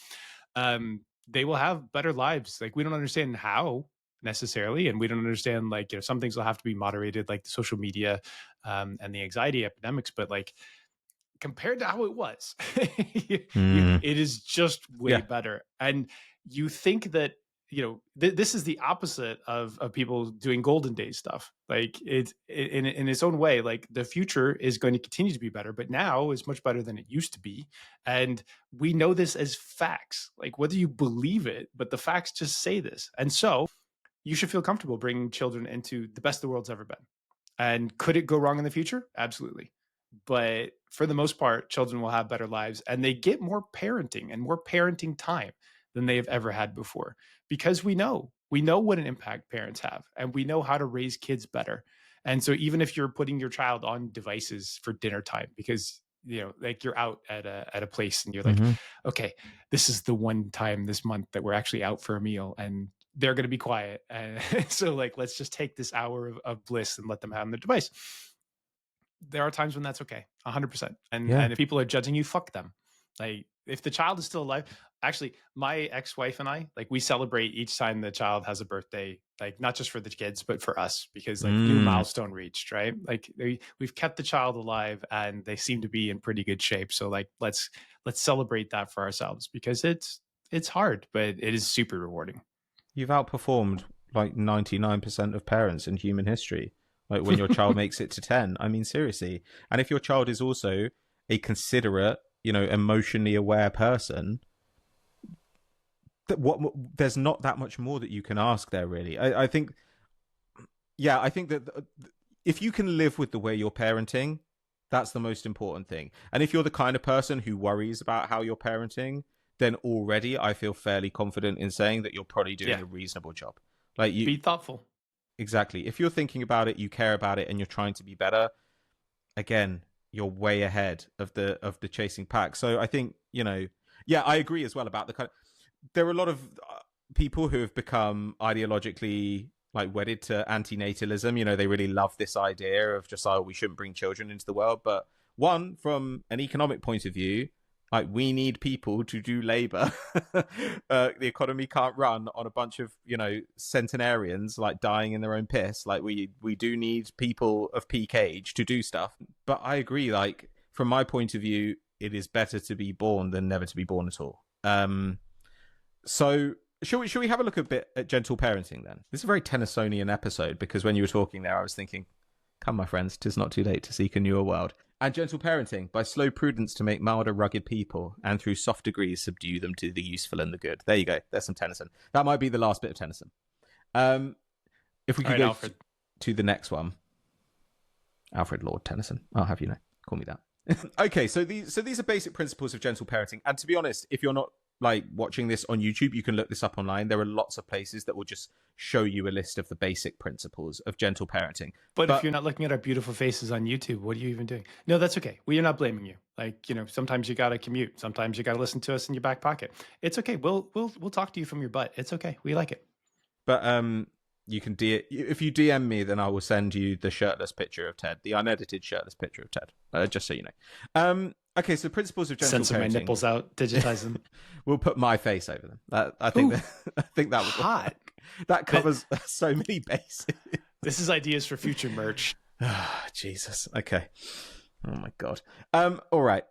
They will have better lives. Like we don't understand how necessarily, and we don't understand like some things will have to be moderated, like the social media and the anxiety epidemics. But like compared to how it was,
Mm.
it is just way
Yeah.
better. And you think that this is the opposite of people doing golden days stuff. Like it's in its own way, like the future is going to continue to be better, but now is much better than it used to be. And we know this as facts, like whether you believe it, but the facts just say this. And so you should feel comfortable bringing children into the best the world's ever been. And could it go wrong in the future? Absolutely. But for the most part, children will have better lives and they get more parenting and more parenting time than they have ever had before, because we know what an impact parents have and we know how to raise kids better. And so even if you're putting your child on devices for dinner time because like you're out at a place and you're like,
Mm-hmm.
okay, this is the one time this month that we're actually out for a meal and they're going to be quiet, and so like let's just take this hour of bliss and let them have on their device. There are times when that's okay, 100%.
Yeah.
And if people are judging you, fuck them. Like if the child is still alive, actually, my ex-wife and I, like we celebrate each time the child has a birthday, like not just for the kids, but for us, because like new
Mm.
milestone reached, right? Like we've kept the child alive and they seem to be in pretty good shape. So like let's celebrate that for ourselves because it's hard, but it is super rewarding.
You've outperformed like 99% of parents in human history. Like when your child makes it to 10. I mean, seriously. And if your child is also a considerate, emotionally aware person, there's not that much more that you can ask there, really. I think that if you can live with the way you're parenting, that's the most important thing. And if you're the kind of person who worries about how you're parenting, then already I feel fairly confident in saying that you're probably doing a reasonable job. Like you,
be thoughtful.
exactly. If you're thinking about it, you care about it, and you're trying to be better, again, you're way ahead of the chasing pack. So I think, I agree as well about the kind of, there are a lot of people who have become ideologically like wedded to antinatalism. They really love this idea of just, we shouldn't bring children into the world. But one, from an economic point of view, like we need people to do labor. The economy can't run on a bunch of centenarians like dying in their own piss. Like we do need people of peak age to do stuff. But I agree, like from my point of view, it is better to be born than never to be born at all. So should we have a look a bit at gentle parenting then? This is a very Tennysonian episode because when you were talking there, I was thinking, come my friends, 'tis not too late to seek a newer world. And gentle parenting, by slow prudence to make milder rugged people, and through soft degrees subdue them to the useful and the good. There you go. There's some Tennyson. That might be the last bit of Tennyson. If we could go to the next one. Alfred Lord Tennyson. I'll have you know. Call me that. Okay, so these are basic principles of gentle parenting. And to be honest, if you're not like watching this on YouTube, you can look this up online. There are lots of places that will just show you a list of the basic principles of gentle parenting.
But if you're not looking at our beautiful faces on YouTube, what are you even doing? No, that's okay. We are not blaming you. Like, sometimes you got to commute. Sometimes you got to listen to us in your back pocket. It's okay. We'll talk to you from your butt. It's okay. We like it.
But you can if you DM me, then I will send you the shirtless picture of Ted, the unedited shirtless picture of Ted. Just so you know. Okay, so principles of gentle parenting.
Censor my nipples out, digitize them.
We'll put my face over them. I think that would
hot.
That covers so many bases.
This is ideas for future merch.
Jesus. Okay. Oh my God. All right.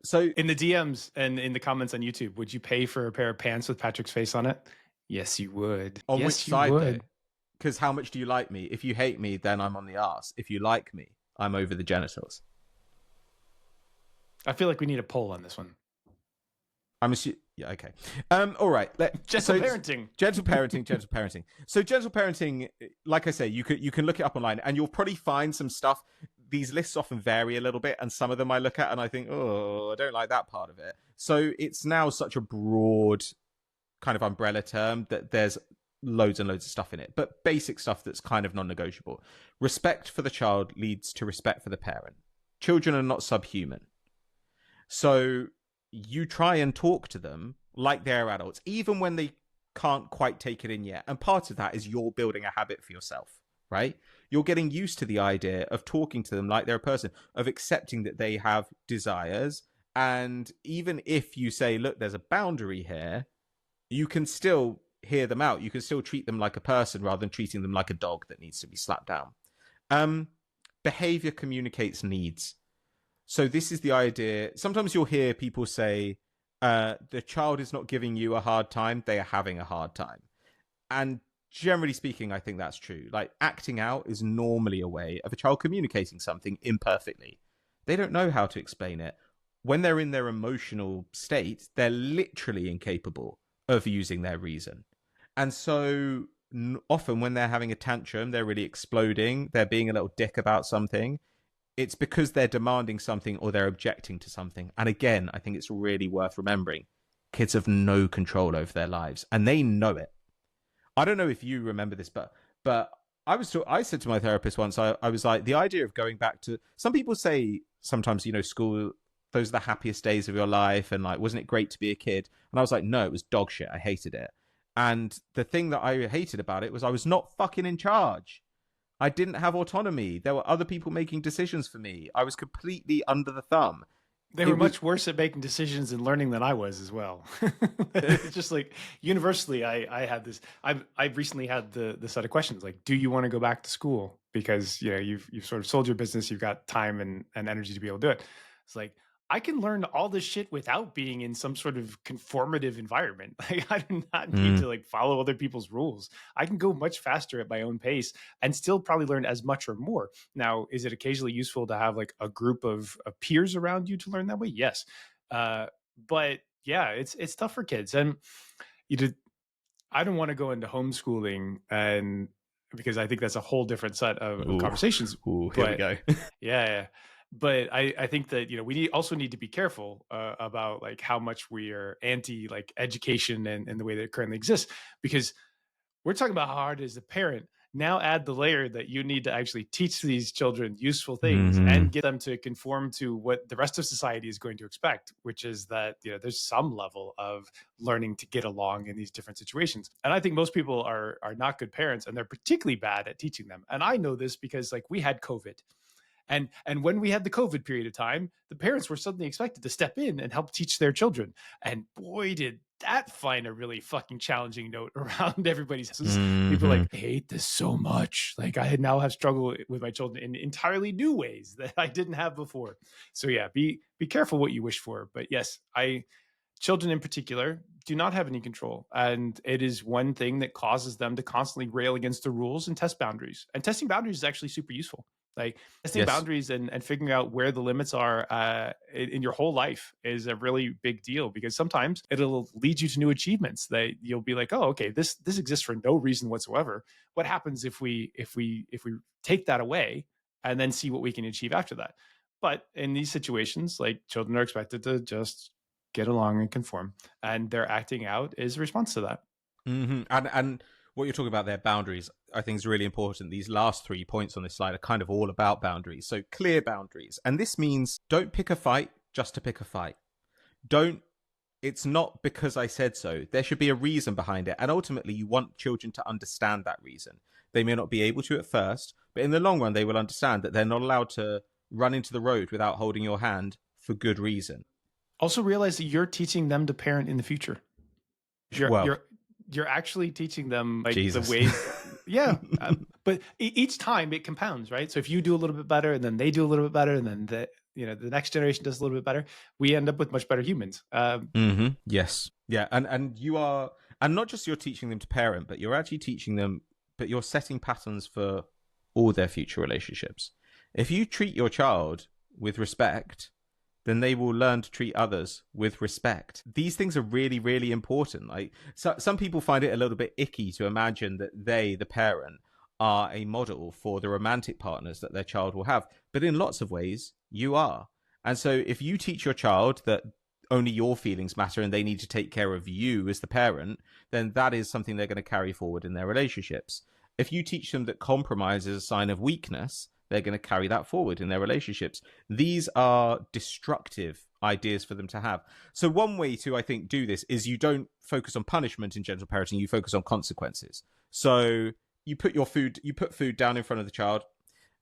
So
In the DMs and in the comments on YouTube, would you pay for a pair of pants with Patrick's face on it? Yes, you would.
on which
Yes, you
side though?
would.
Because how much do you like me? If you hate me, then I'm on the arse. If you like me, I'm over the genitals.
I feel like we need a poll on this one.
I'm assuming. Yeah, okay. All right.
Gentle parenting.
Gentle parenting. So gentle parenting, like I say, you can look it up online, and you'll probably find some stuff. These lists often vary a little bit, and some of them I look at and I think, oh, I don't like that part of it. So it's now such a broad kind of umbrella term that there's loads and loads of stuff in it, but basic stuff that's kind of non-negotiable. Respect for the child leads to respect for the parent. Children are not subhuman. So you try and talk to them like they're adults, even when they can't quite take it in yet. And part of that is you're building a habit for yourself, right? You're getting used to the idea of talking to them like they're a person, of accepting that they have desires. And even if you say, look, there's a boundary here, you can still hear them out. You can still treat them like a person rather than treating them like a dog that needs to be slapped down. Behavior communicates needs. So this is the idea. Sometimes you'll hear people say, the child is not giving you a hard time, they are having a hard time. And generally speaking, I think that's true. Like, acting out is normally a way of a child communicating something imperfectly. They don't know how to explain it. When they're in their emotional state, they're literally incapable of using their reason. And so often when they're having a tantrum, they're really exploding, they're being a little dick about something, it's because they're demanding something or they're objecting to something. And again, I think it's really worth remembering, kids have no control over their lives, and they know it. I don't know if you remember this, but I said to my therapist once, I was like, the idea of going back to, some people say sometimes, school, those are the happiest days of your life, and like, wasn't it great to be a kid? And I was like, no, it was dog shit. I hated it. And the thing that I hated about it was I was not fucking in charge. I didn't have autonomy. There were other people making decisions for me. I was completely under the thumb.
They were much worse at making decisions and learning than I was as well. It's just like universally, I had this. I've recently had the set of questions like, do you want to go back to school? Because you've sort of sold your business, you've got time and energy to be able to do it. It's like, I can learn all this shit without being in some sort of conformative environment. Like, I do not need to like follow other people's rules. I can go much faster at my own pace and still probably learn as much or more. Now, is it occasionally useful to have like a group of peers around you to learn that way? Yes. But yeah, it's tough for kids. And I don't want to go into homeschooling, and because I think that's a whole different set of conversations.
Here we go.
Yeah. But I think that we also need to be careful about like how much we are anti like education and the way that it currently exists, because we're talking about how hard it is as a parent. Now add the layer that you need to actually teach these children useful things and get them to conform to what the rest of society is going to expect, which is that there's some level of learning to get along in these different situations. And I think most people are not good parents, and they're particularly bad at teaching them. And I know this because like we had COVID. And when we had the COVID period of time, the parents were suddenly expected to step in and help teach their children. And boy, did that find a really fucking challenging note around everybody's houses. People are like, I hate this so much. Like, I now have struggled with my children in entirely new ways that I didn't have before. So yeah, be careful what you wish for. But yes, children in particular do not have any control. And it is one thing that causes them to constantly rail against the rules and test boundaries. And testing boundaries is actually super useful. Like, testing boundaries and figuring out where the limits are in your whole life is a really big deal, because sometimes it'll lead you to new achievements that you'll be like, oh, okay, this exists for no reason whatsoever. What happens if we take that away and then see what we can achieve after that? But in these situations, like, children are expected to just get along and conform, and their acting out is a response to that.
And what you're talking about there, boundaries, I think is really important. These last 3 points on this slide are kind of all about boundaries. So clear boundaries. And this means don't pick a fight just to pick a fight. It's not because I said so. There should be a reason behind it. And ultimately, you want children to understand that reason. They may not be able to at first, but in the long run, they will understand that they're not allowed to run into the road without holding your hand for good reason.
Also realize that you're teaching them to parent in the future. you're actually teaching them like the
Jesus.
ways. Yeah. But each time it compounds, right? So if you do a little bit better and then they do a little bit better and then the next generation does a little bit better, we end up with much better humans.
Yes. Yeah. And you are, and not just you're teaching them to parent, but you're actually teaching them, but you're setting patterns for all their future relationships. If you treat your child with respect, then they will learn to treat others with respect. These things are really, really important. Like, some people find it a little bit icky to imagine that they, the parent, are a model for the romantic partners that their child will have. But in lots of ways, you are. And so if you teach your child that only your feelings matter and they need to take care of you as the parent, then that is something they're going to carry forward in their relationships. If you teach them that compromise is a sign of weakness, they're going to carry that forward in their relationships. These are destructive ideas for them to have. So one way to, I think, do this is you don't focus on punishment in gentle parenting, you focus on consequences. So you put food down in front of the child.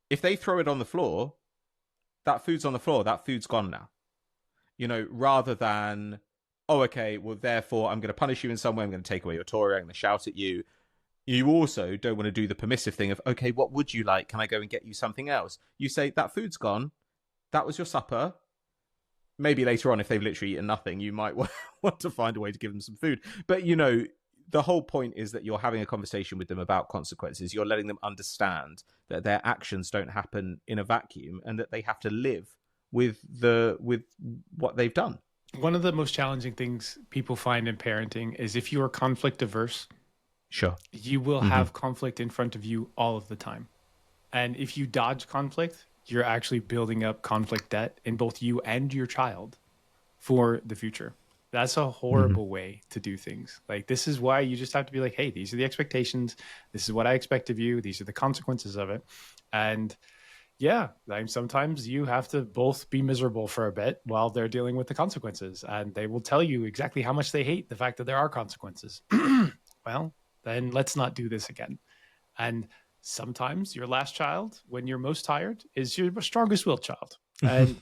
If they throw it on the floor, that food's on the floor, that food's gone now. Rather than, oh, okay, well, therefore I'm going to punish you in some way, I'm going to take away your toy, I'm going to shout at you. You also don't want to do the permissive thing of, okay, what would you like? Can I go and get you something else? You say, that food's gone. That was your supper. Maybe later on, if they've literally eaten nothing, you might want to find a way to give them some food. But, the whole point is that you're having a conversation with them about consequences. You're letting them understand that their actions don't happen in a vacuum and that they have to live with what they've done.
One of the most challenging things people find in parenting is if you are conflict averse,
sure,
you will have conflict in front of you all of the time. And if you dodge conflict, you're actually building up conflict debt in both you and your child for the future. That's a horrible way to do things. Like, this is why you just have to be like, hey, these are the expectations. This is what I expect of you. These are the consequences of it. And yeah, sometimes you have to both be miserable for a bit while they're dealing with the consequences. And they will tell you exactly how much they hate the fact that there are consequences. Well, then let's not do this again. And sometimes your last child, when you're most tired, is your strongest willed child. And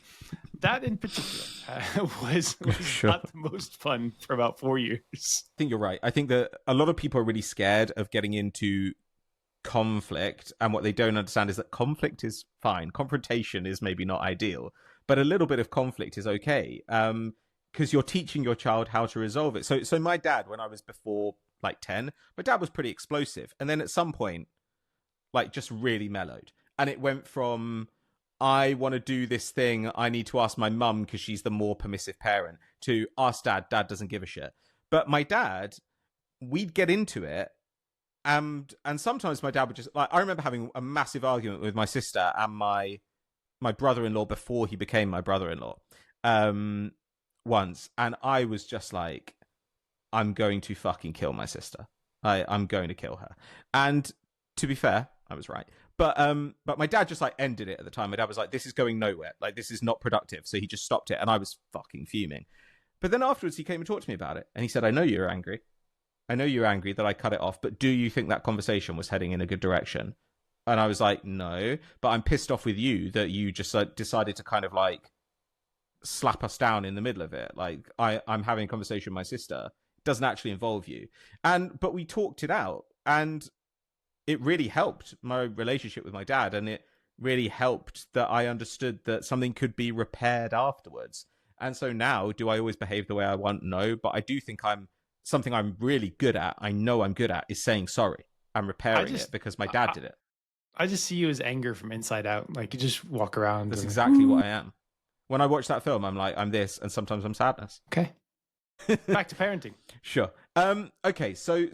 that in particular was
sure.
Not the most fun for about 4 years.
I think you're right. I think that a lot of people are really scared of getting into conflict. And what they don't understand is that conflict is fine. Confrontation is maybe not ideal, but a little bit of conflict is okay. Because you're teaching your child how to resolve it. So my dad, when I was before like 10, my dad was pretty explosive. And then at some point, like, just really mellowed. And it went from, I want to do this thing, I need to ask my mum because she's the more permissive parent, to ask dad doesn't give a shit. But my dad, we'd get into it. And sometimes my dad would just, like, I remember having a massive argument with my sister and my brother-in-law before he became my brother-in-law once. And I was just like, I'm going to fucking kill my sister. I'm going to kill her. And to be fair, I was right. But my dad just like ended it at the time. My dad was like, this is going nowhere. Like, this is not productive. So he just stopped it. And I was fucking fuming. But then afterwards, he came and talked to me about it. And he said, I know you're angry. I know you're angry that I cut it off. But do you think that conversation was heading in a good direction? And I was like, no. But I'm pissed off with you that you just decided to kind of like slap us down in the middle of it. Like, I'm having a conversation with my sister. It doesn't actually involve you. But we talked it out. And it really helped my relationship with my dad, and it really helped that I understood that something could be repaired afterwards. And so now, do I always behave the way I want? No, but I do think something I'm really good at, I know I'm good at, is saying sorry and repairing it because my dad did it.
I just see you as anger from inside out. Like, you just walk around.
That's exactly what I am. When I watch that film, I'm like, I'm this, and sometimes I'm sadness.
Okay. Back to parenting.
Sure. Okay. So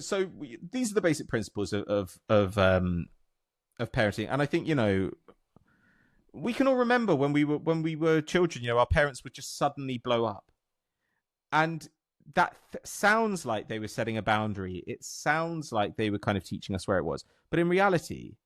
these are the basic principles of parenting, and I think, we can all remember when we were children. Our parents would just suddenly blow up, and that sounds like they were setting a boundary. It sounds like they were kind of teaching us where it was, but in reality,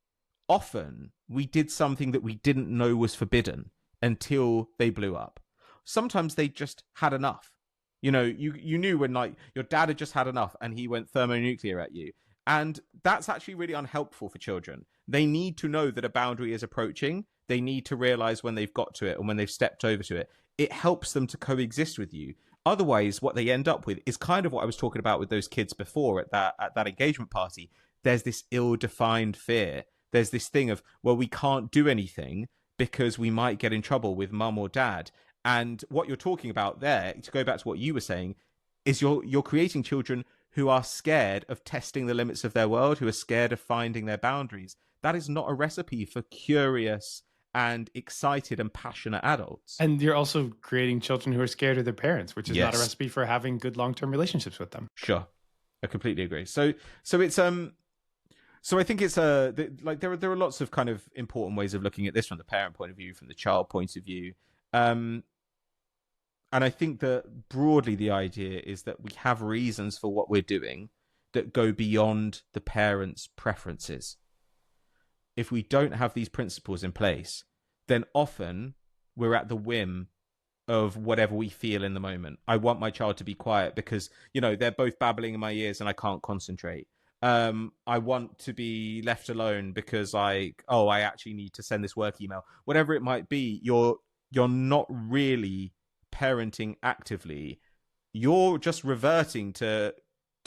often we did something that we didn't know was forbidden until they blew up. Sometimes they just had enough. You knew when, like, your dad had just had enough and he went thermonuclear at you. And that's actually really unhelpful for children. They need to know that a boundary is approaching. They need to realize when they've got to it and when they've stepped over to it. It helps them to coexist with you. Otherwise, what they end up with is kind of what I was talking about with those kids before at that engagement party. There's this ill-defined fear. There's this thing of, well, we can't do anything because we might get in trouble with mum or dad. And what you're talking about there, to go back to what you were saying, is you're creating children who are scared of testing the limits of their world, who are scared of finding their boundaries. That is not a recipe for curious and excited and passionate adults.
And you're also creating children who are scared of their parents, which is not a
Yes.
recipe for having good long-term relationships with them.
Sure. I completely agree. So it's so I think it's like there are lots of kind of important ways of looking at this from the parent point of view, from the child point of view. And I think that broadly the idea is that we have reasons for what we're doing that go beyond the parents' preferences. If we don't have these principles in place, then often we're at the whim of whatever we feel in the moment. I want my child to be quiet because, they're both babbling in my ears and I can't concentrate. I want to be left alone because I actually need to send this work email. Whatever it might be, you're not really parenting actively. You're just reverting to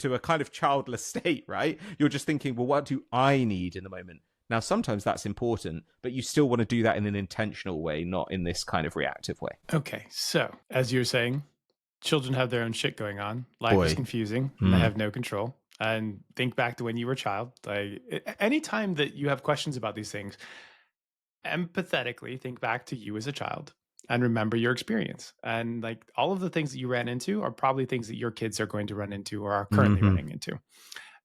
a kind of childless state, right? You're just thinking, well, what do I need in the moment? Now, sometimes that's important, but you still want to do that in an intentional way, not in this kind of reactive way.
Okay, so as you were saying, children have their own shit going on. Life is
Boy.
confusing. And they have no control. And think back to when you were a child. Anytime that you have questions about these things, empathetically think back to you as a child and remember your experience. And like all of the things that you ran into are probably things that your kids are going to run into or are currently running into.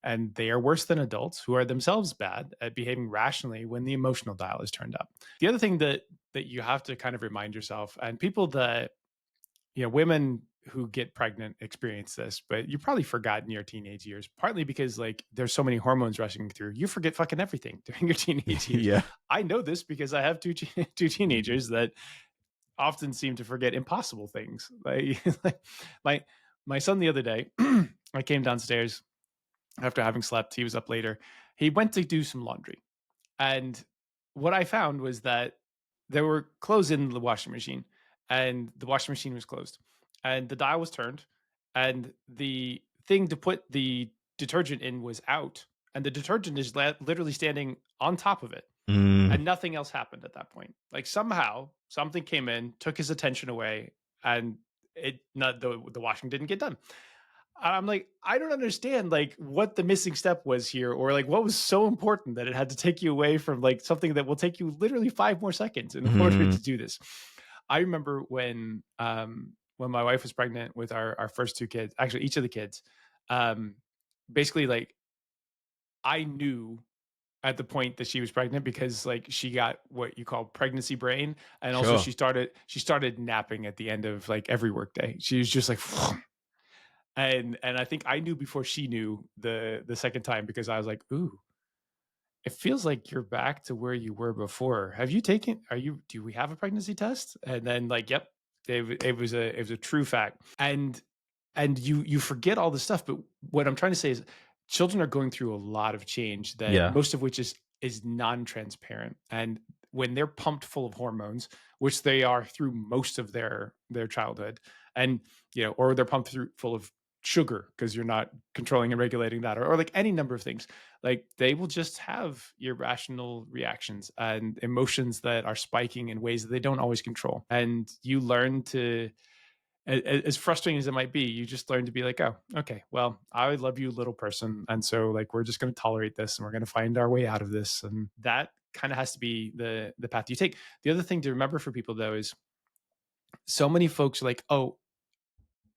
And they are worse than adults who are themselves bad at behaving rationally when the emotional dial is turned up. The other thing that you have to kind of remind yourself, and people that, women who get pregnant experience this, but you probably forgot in your teenage years, partly because like there's so many hormones rushing through. You forget fucking everything during your teenage years.
Yeah.
I know this because I have two teenagers that often seem to forget impossible things. Like my son the other day, I came downstairs after having slept. He was up later. He went to do some laundry. And what I found was that there were clothes in the washing machine and the washing machine was closed and the dial was turned and the thing to put the detergent in was out and the detergent is literally standing on top of it. And nothing else happened at that point. Like somehow something came in, took his attention away, and the washing didn't get done. I'm like, I don't understand like what the missing step was here, or like what was so important that it had to take you away from like something that will take you literally 5 more seconds in order to do this. I remember when my wife was pregnant with our first 2 kids, actually each of the kids, basically like I knew at the point that she was pregnant because like she got what you call pregnancy brain, and also
Sure.
she started napping at the end of like every workday. She was just like and I think I knew before she knew the second time because I was like, ooh, it feels like you're back to where you were before. Do we have a pregnancy test? And then like, yep, it was a true fact. And you forget all this stuff, but what I'm trying to say is children are going through a lot of change that
Yeah.
most of which is non-transparent. And when they're pumped full of hormones, which they are through most of their childhood, and or they're pumped through full of sugar because you're not controlling and regulating that, or like any number of things, like they will just have irrational reactions and emotions that are spiking in ways that they don't always control. And you learn to, as frustrating as it might be, you just learn to be like, oh, okay, well, I love you, little person. And so like, we're just going to tolerate this and we're going to find our way out of this. And that kind of has to be the path you take. The other thing to remember for people though, is so many folks are like, oh,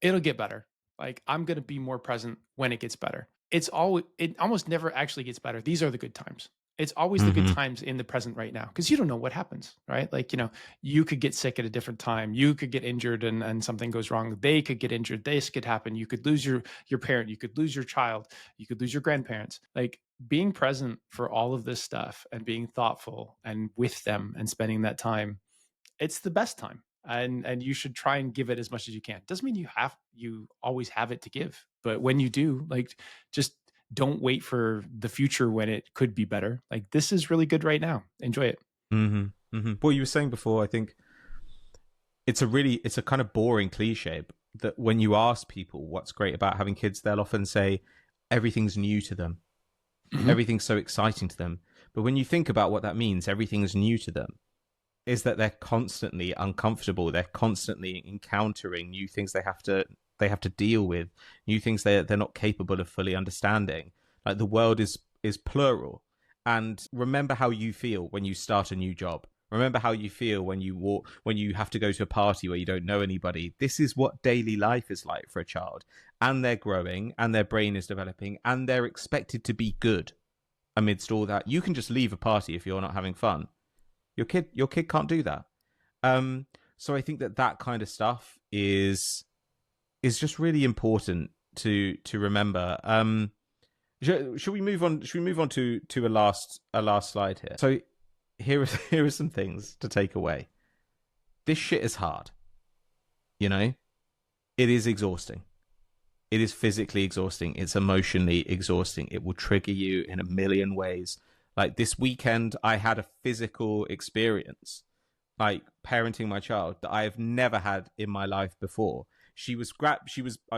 it'll get better. Like I'm going to be more present when it gets better. It almost never actually gets better. These are the good times. It's always the good times in the present right now because you don't know what happens, right? Like, you could get sick at a different time. You could get injured and something goes wrong. They could get injured. This could happen. You could lose your parent. You could lose your child. You could lose your grandparents. Like being present for all of this stuff and being thoughtful and with them and spending that time, it's the best time. And you should try and give it as much as you can. Doesn't mean you always have it to give, but when you do, like, just don't wait for the future when it could be better. Like this is really good right now. Enjoy it.
What you were saying before, I think it's a kind of boring cliche, that when you ask people what's great about having kids, they'll often say everything's new to them,
Mhm.
everything's so exciting to them. But when you think about what that means, everything's new to them, is that they're constantly uncomfortable. They're constantly encountering new things they have to deal with, new things they're not capable of fully understanding. Like the world is plural. And remember how you feel when you start a new job. Remember how you feel when you have to go to a party where you don't know anybody. This is what daily life is like for a child. And they're growing and their brain is developing and they're expected to be good amidst all that. You can just leave a party if you're not having fun. Your kid can't do that. Um, so I think that kind of stuff is just really important to remember. Should we move on? Should we move on to a last slide here? So here are some things to take away. This shit is hard. You know, it is exhausting. It is physically exhausting. It's emotionally exhausting. It will trigger you in a million ways. Like this weekend, I had a physical experience, like parenting my child, that I have never had in my life before. I was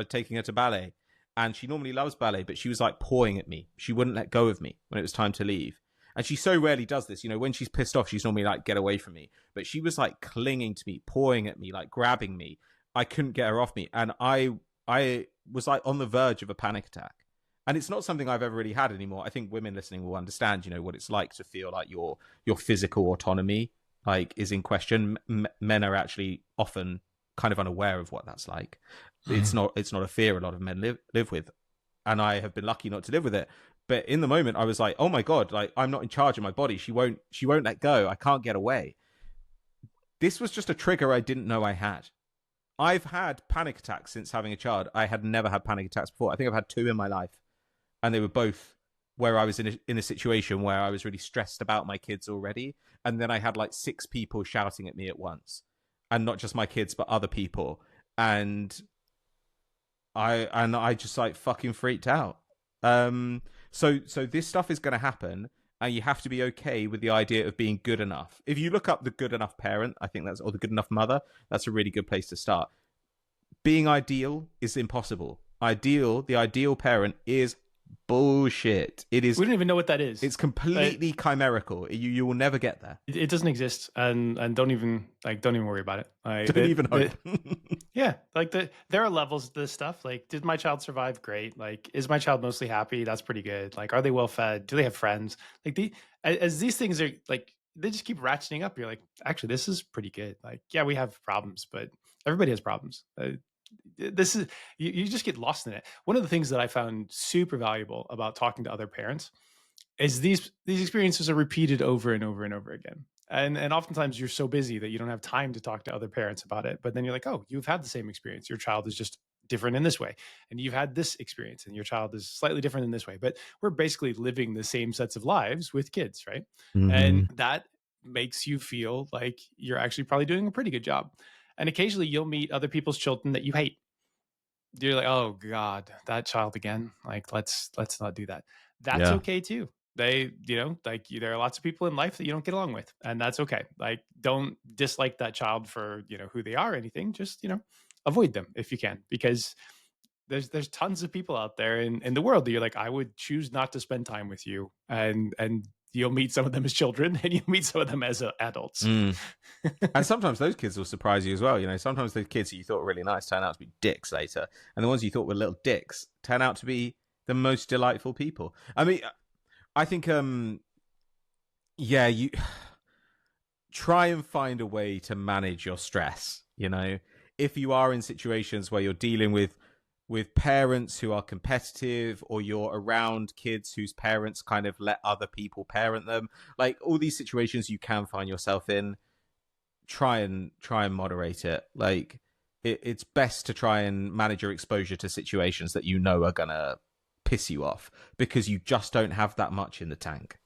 taking her to ballet, and she normally loves ballet, but she was like pawing at me. She wouldn't let go of me when it was time to leave. And she so rarely does this. You know, when she's pissed off, she's normally like, get away from me. But she was like clinging to me, pawing at me, like grabbing me. I couldn't get her off me. And I was like on the verge of a panic attack. And it's not something I've ever really had anymore. I think women listening will understand, you know, what it's like to feel like your physical autonomy like is in question. Men are actually often kind of unaware of what that's like. It's not a fear a lot of men live with, and I have been lucky not to live with it. But in the moment, I was like, oh my god, like I'm not in charge of my body. She won't let go. I can't get away. This was just a trigger I didn't know I had. I've had panic attacks since having a child. I had never had panic attacks before. I think I've had two in my life, and they were both where I was in a situation where I was really stressed about my kids already, and then I had like six people shouting at me at once, and not just my kids but other people, and I just like fucking freaked out. So this stuff is going to happen, and you have to be okay with the idea of being good enough. If you look up the good enough parent, I think or the good enough mother, that's a really good place to start. Being ideal is impossible. The ideal parent is bullshit.
We don't even know what that is.
It's completely chimerical. You will never get there.
It doesn't exist, and don't even worry about it.
Don't even hope.
Yeah, like there are levels to this stuff. Like, did my child survive? Great. Like, is my child mostly happy? That's pretty good. Like, are they well fed? Do they have friends? Like as these things are like they just keep ratcheting up. You're like, actually, this is pretty good. Like, yeah, we have problems, but everybody has problems. This is you just get lost in it. One of the things that I found super valuable about talking to other parents is these experiences are repeated over and over and over again. And oftentimes you're so busy that you don't have time to talk to other parents about it. But then you're like, oh, you've had the same experience. Your child is just different in this way. And you've had this experience and your child is slightly different in this way. But we're basically living the same sets of lives with kids, right?
Mm-hmm.
And that makes you feel like you're actually probably doing a pretty good job. And occasionally you'll meet other people's children that you hate. You're like, oh God, that child again. Like, let's not do that. That's
Yeah.
okay too. They, like there are lots of people in life that you don't get along with, and that's okay. Like, don't dislike that child for who they are or anything. Just avoid them if you can, because there's tons of people out there in the world that you're like, I would choose not to spend time with you, and you'll meet some of them as children, and you'll meet some of them as adults.
Mm. And sometimes those kids will surprise you as well. You know, sometimes the kids that you thought were really nice turn out to be dicks later, and the ones you thought were little dicks turn out to be the most delightful people. I mean, I think, yeah, you try and find a way to manage your stress. You know, if you are in situations where you're dealing with parents who are competitive, or you're around kids whose parents kind of let other people parent them, like all these situations you can find yourself in, try and moderate it. Like it's best to try and manage your exposure to situations that you know are gonna piss you off, because you just don't have that much in the tank.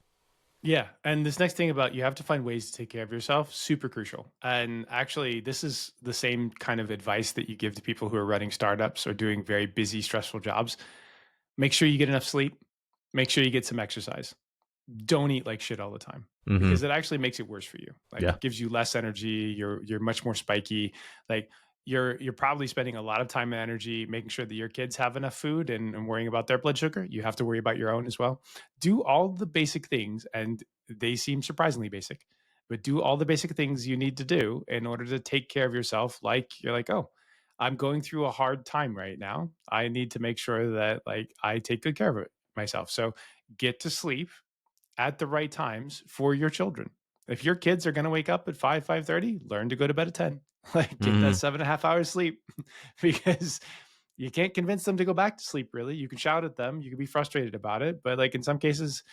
Yeah, and this next thing about you have to find ways to take care of yourself, super crucial. And actually, this is the same kind of advice that you give to people who are running startups or doing very busy, stressful jobs. Make sure you get enough sleep. Make sure you get some exercise. Don't eat like shit all the time,
Mm-hmm.
because it actually makes it worse for you. Like,
Yeah.
it gives you less energy. You're much more spiky. Like, you're probably spending a lot of time and energy making sure that your kids have enough food and worrying about their blood sugar. You have to worry about your own as well. Do all the basic things, and they seem surprisingly basic, but do all the basic things you need to do in order to take care of yourself. Like you're like, oh, I'm going through a hard time right now. I need to make sure that like I take good care of it myself. So get to sleep at the right times for your children. If your kids are going to wake up at 5:30, learn to go to bed at 10. Like get that
Mm,
7.5 hours sleep because you can't convince them to go back to sleep really. You can shout at them, you can be frustrated about it, but like in some cases,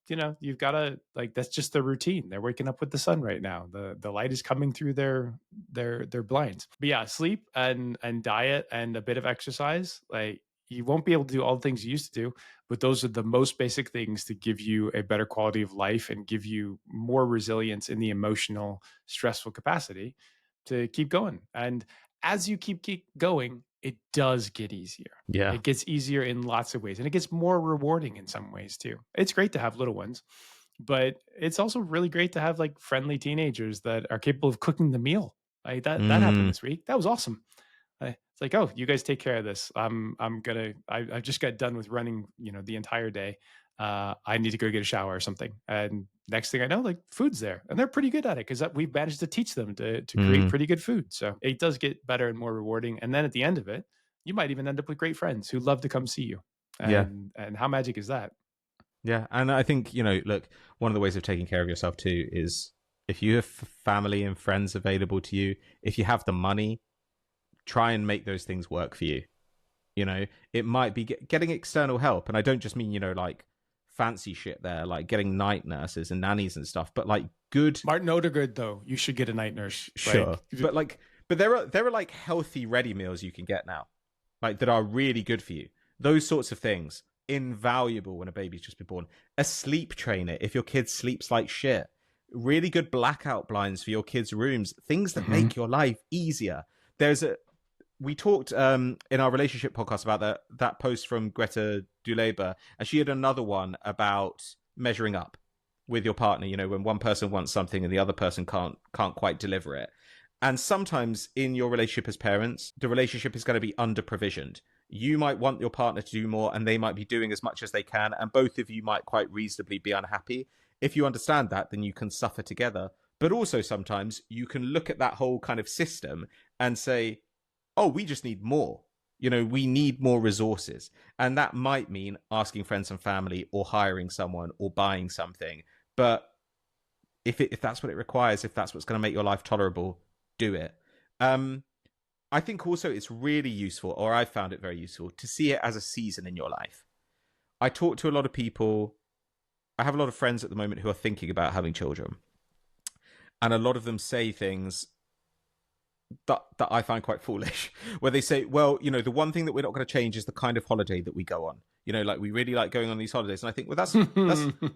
you've got to like that's just their routine. They're waking up with the sun right now. The light is coming through their blinds. But yeah, sleep and diet and a bit of exercise. Like you won't be able to do all the things you used to do, but those are the most basic things to give you a better quality of life and give you more resilience in the emotional stressful capacity to keep going. And as you keep going, it does get easier.
yeah.
It gets easier in lots of ways, and it gets more rewarding in some ways too. It's great to have little ones, but it's also really great to have like friendly teenagers that are capable of cooking the meal. Like that happened
Mm,
this week. That was awesome. It's like, oh, you guys take care of this. I just got done with running, the entire day. I need to go get a shower or something. And next thing I know, like food's there, and they're pretty good at it because we've managed to teach them to create
mm,
pretty good food. So it does get better and more rewarding. And then at the end of it, you might even end up with great friends who love to come see you.
yeah.
And how magic is that?
Yeah. And I think, look, one of the ways of taking care of yourself too is if you have family and friends available to you, if you have the money, try and make those things work for you. It might be getting external help. And I don't just mean, like fancy shit there, like getting night nurses and nannies and stuff, but like good.
Martin Odegaard, though, you should get a night nurse.
Sure. But there are like healthy ready meals you can get now, like that are really good for you. Those sorts of things, invaluable when a baby's just been born. A sleep trainer if your kid sleeps like shit. Really good blackout blinds for your kids' rooms. Things that
Mhm.
make your life easier. We talked in our relationship podcast about that post from Greta Duleba, and she had another one about measuring up with your partner. When one person wants something and the other person can't quite deliver it. And sometimes in your relationship as parents, the relationship is going to be under provisioned. You might want your partner to do more, and they might be doing as much as they can, and both of you might quite reasonably be unhappy. If you understand that, then you can suffer together. But also sometimes you can look at that whole kind of system and say, oh, we just need more. We need more resources. And that might mean asking friends and family or hiring someone or buying something. But if that's what it requires, if that's what's going to make your life tolerable, do it. I think also it's really useful, or I found it very useful, to see it as a season in your life. I talk to a lot of people. I have a lot of friends at the moment who are thinking about having children. And a lot of them say things that I find quite foolish, where they say, well, the one thing that we're not going to change is the kind of holiday that we go on. Like we really like going on these holidays. And I think, well,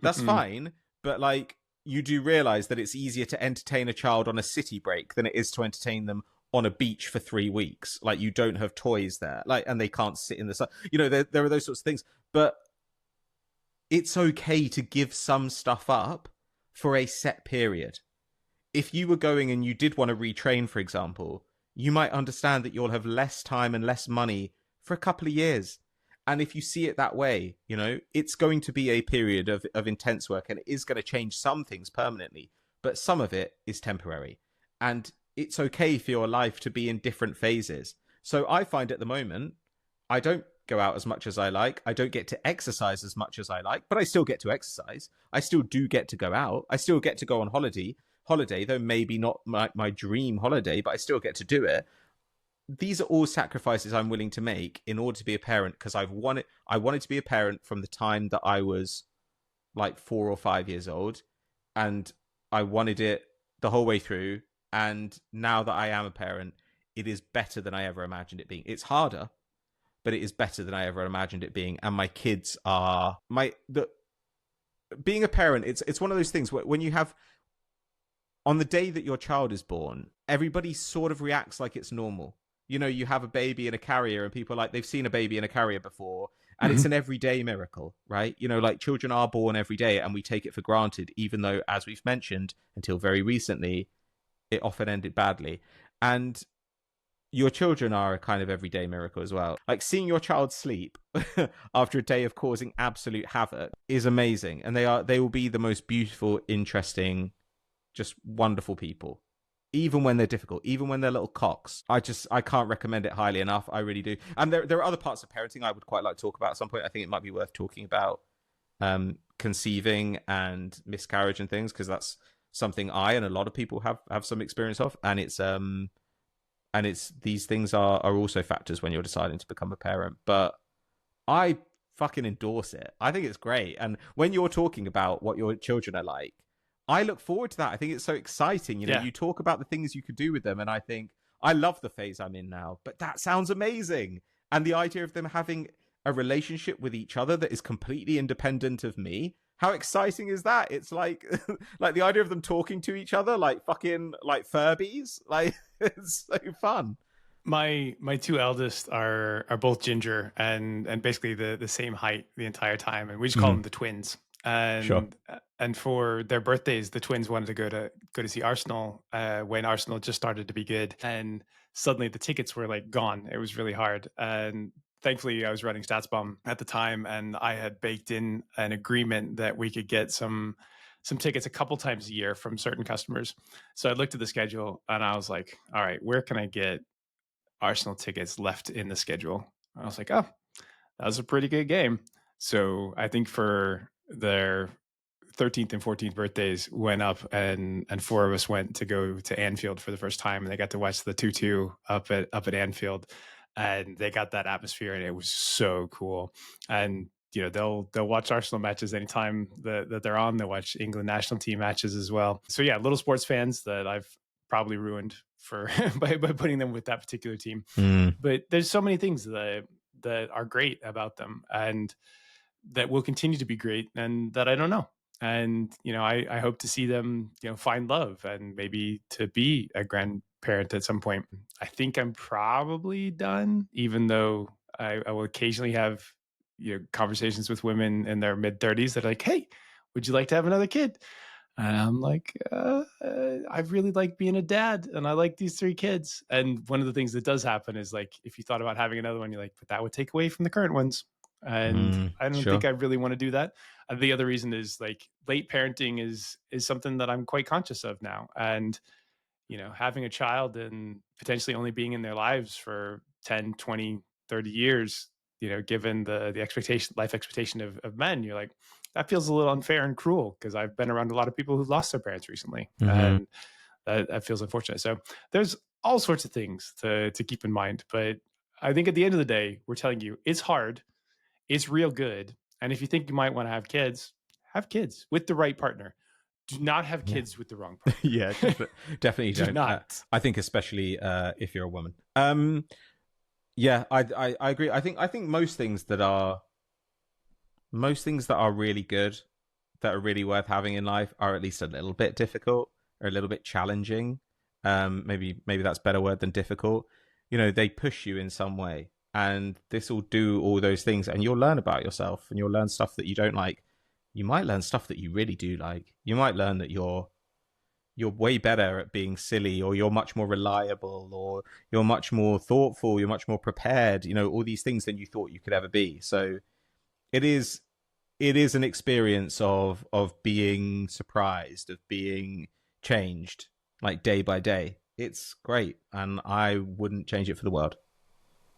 that's fine. But like, you do realize that it's easier to entertain a child on a city break than it is to entertain them on a beach for 3 weeks. Like you don't have toys there, like, and they can't sit in the sun. There are those sorts of things, but it's okay to give some stuff up for a set period. If you were going and you did want to retrain, for example, you might understand that you'll have less time and less money for a couple of years. And if you see it that way, it's going to be a period of intense work, and it is going to change some things permanently, but some of it is temporary. And it's okay for your life to be in different phases. So I find at the moment, I don't go out as much as I like. I don't get to exercise as much as I like, but I still get to exercise. I still do get to go out. I still get to go on holiday, though maybe not my dream holiday, but I still get to do it. These are all sacrifices I'm willing to make in order to be a parent, because I wanted to be a parent from the time that I was like 4 or 5 years old, and I wanted it the whole way through. And now that I am a parent, it is better than I ever imagined it being. It's harder, but it is better than I ever imagined it being. And my kids are being a parent. It's one of those things where when you have, on the day that your child is born, everybody sort of reacts like it's normal. You have a baby in a carrier, and people are like, they've seen a baby in a carrier before, and it's an everyday miracle, right? Like children are born every day, and we take it for granted, even though, as we've mentioned, until very recently, it often ended badly. And your children are a kind of everyday miracle as well. Like seeing your child sleep after a day of causing absolute havoc is amazing. And they will be the most beautiful, interesting, just wonderful people. Even when they're difficult, even when they're little cocks. I can't recommend it highly enough. I really do. And there are other parts of parenting I would quite like to talk about at some point. I think it might be worth talking about conceiving and miscarriage and things, because that's something I and a lot of people have some experience of. And it's these things are also factors when you're deciding to become a parent. But I fucking endorse it. I think it's great. And when you're talking about what your children are like, I look forward to that. I think it's so exciting. You know,
Yeah.
you talk about the things you could do with them, and I think I love the phase I'm in now. But that sounds amazing. And the idea of them having a relationship with each other that is completely independent of me. How exciting is that? It's like like the idea of them talking to each other like fucking like Furbies. Like it's so fun.
My two eldest are both ginger and basically the same height the entire time, and we just call
Mm,
them the twins.
sure.
And for their birthdays, the twins wanted to go to see Arsenal when Arsenal just started to be good, and suddenly the tickets were like gone. It was really hard, and thankfully I was running StatsBomb at the time, and I had baked in an agreement that we could get some tickets a couple times a year from certain customers. So I looked at the schedule and I was like, all right, where can I get Arsenal tickets left in the schedule? I was like, oh, that was a pretty good game. So I think for their 13th and 14th birthdays went up, and four of us went to go to Anfield for the first time, and they got to watch the 2-2 up at Anfield, and they got that atmosphere, and it was so cool. And they'll watch Arsenal matches anytime that they're on. They'll watch England national team matches as well. So yeah, little sports fans that I've probably ruined for by putting them with that particular team.
Mm,
But there's so many things that are great about them, and that will continue to be great, and that I don't know. And I hope to see them find love, and maybe to be a grandparent at some point. I think I'm probably done, even though I will occasionally have conversations with women in their mid-30s that are like, hey, would you like to have another kid? And I'm like, I really like being a dad, and I like these three kids. And one of the things that does happen is, like, if you thought about having another one, you're like, but that would take away from the current ones. And I don't think
sure.
I really want to do that. The other reason is, like, late parenting is something that I'm quite conscious of now. And having a child and potentially only being in their lives for 10, 20, 30 years, given the life expectation of men, you're like, that feels a little unfair and cruel, because I've been around a lot of people who lost their parents recently.
Mm-hmm.
And that feels unfortunate. So there's all sorts of things to keep in mind. But I think at the end of the day, we're telling you it's hard, it's real good. And if you think you might want to have kids with the right partner. Do not have
Yeah.
kids with the wrong partner.
Yeah, definitely
Do
don't.
not.
I think especially if you're a woman. Yeah, I agree. I think most things that are really good, that are really worth having in life, are at least a little bit difficult or a little bit challenging. Maybe that's a better word than difficult. You know, they push you in some way, and this will do all those things, and you'll learn about yourself, and you'll learn stuff that you don't like. You might learn stuff that you really do like. You might learn that you're way better at being silly, or you're much more reliable, or you're much more thoughtful, you're much more prepared, all these things than you thought you could ever be. So it is an experience of being surprised, of being changed, like day by day. It's great, and I wouldn't change it for the world.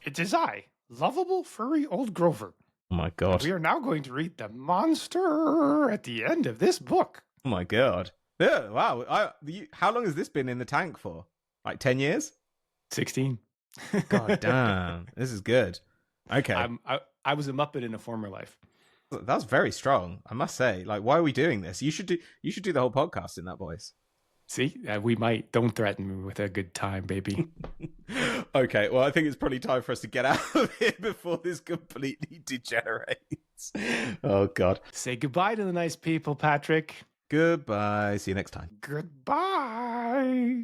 It is I, lovable furry old Grover.
Oh my
And
god.
we are now going to read the monster at the end of this book.
Oh my god. Yeah, wow. How long has this been in the tank for? Like 10 years?
16.
God damn. This is good. Okay.
I was a Muppet in a former life.
That's very strong, I must say. Like, why are we doing this? You should do the whole podcast in that voice.
See, we might. Don't threaten me with a good time, baby.
Okay, well, I think it's probably time for us to get out of here before this completely degenerates. Oh, God.
Say goodbye to the nice people, Patrick.
Goodbye. See you next time.
Goodbye.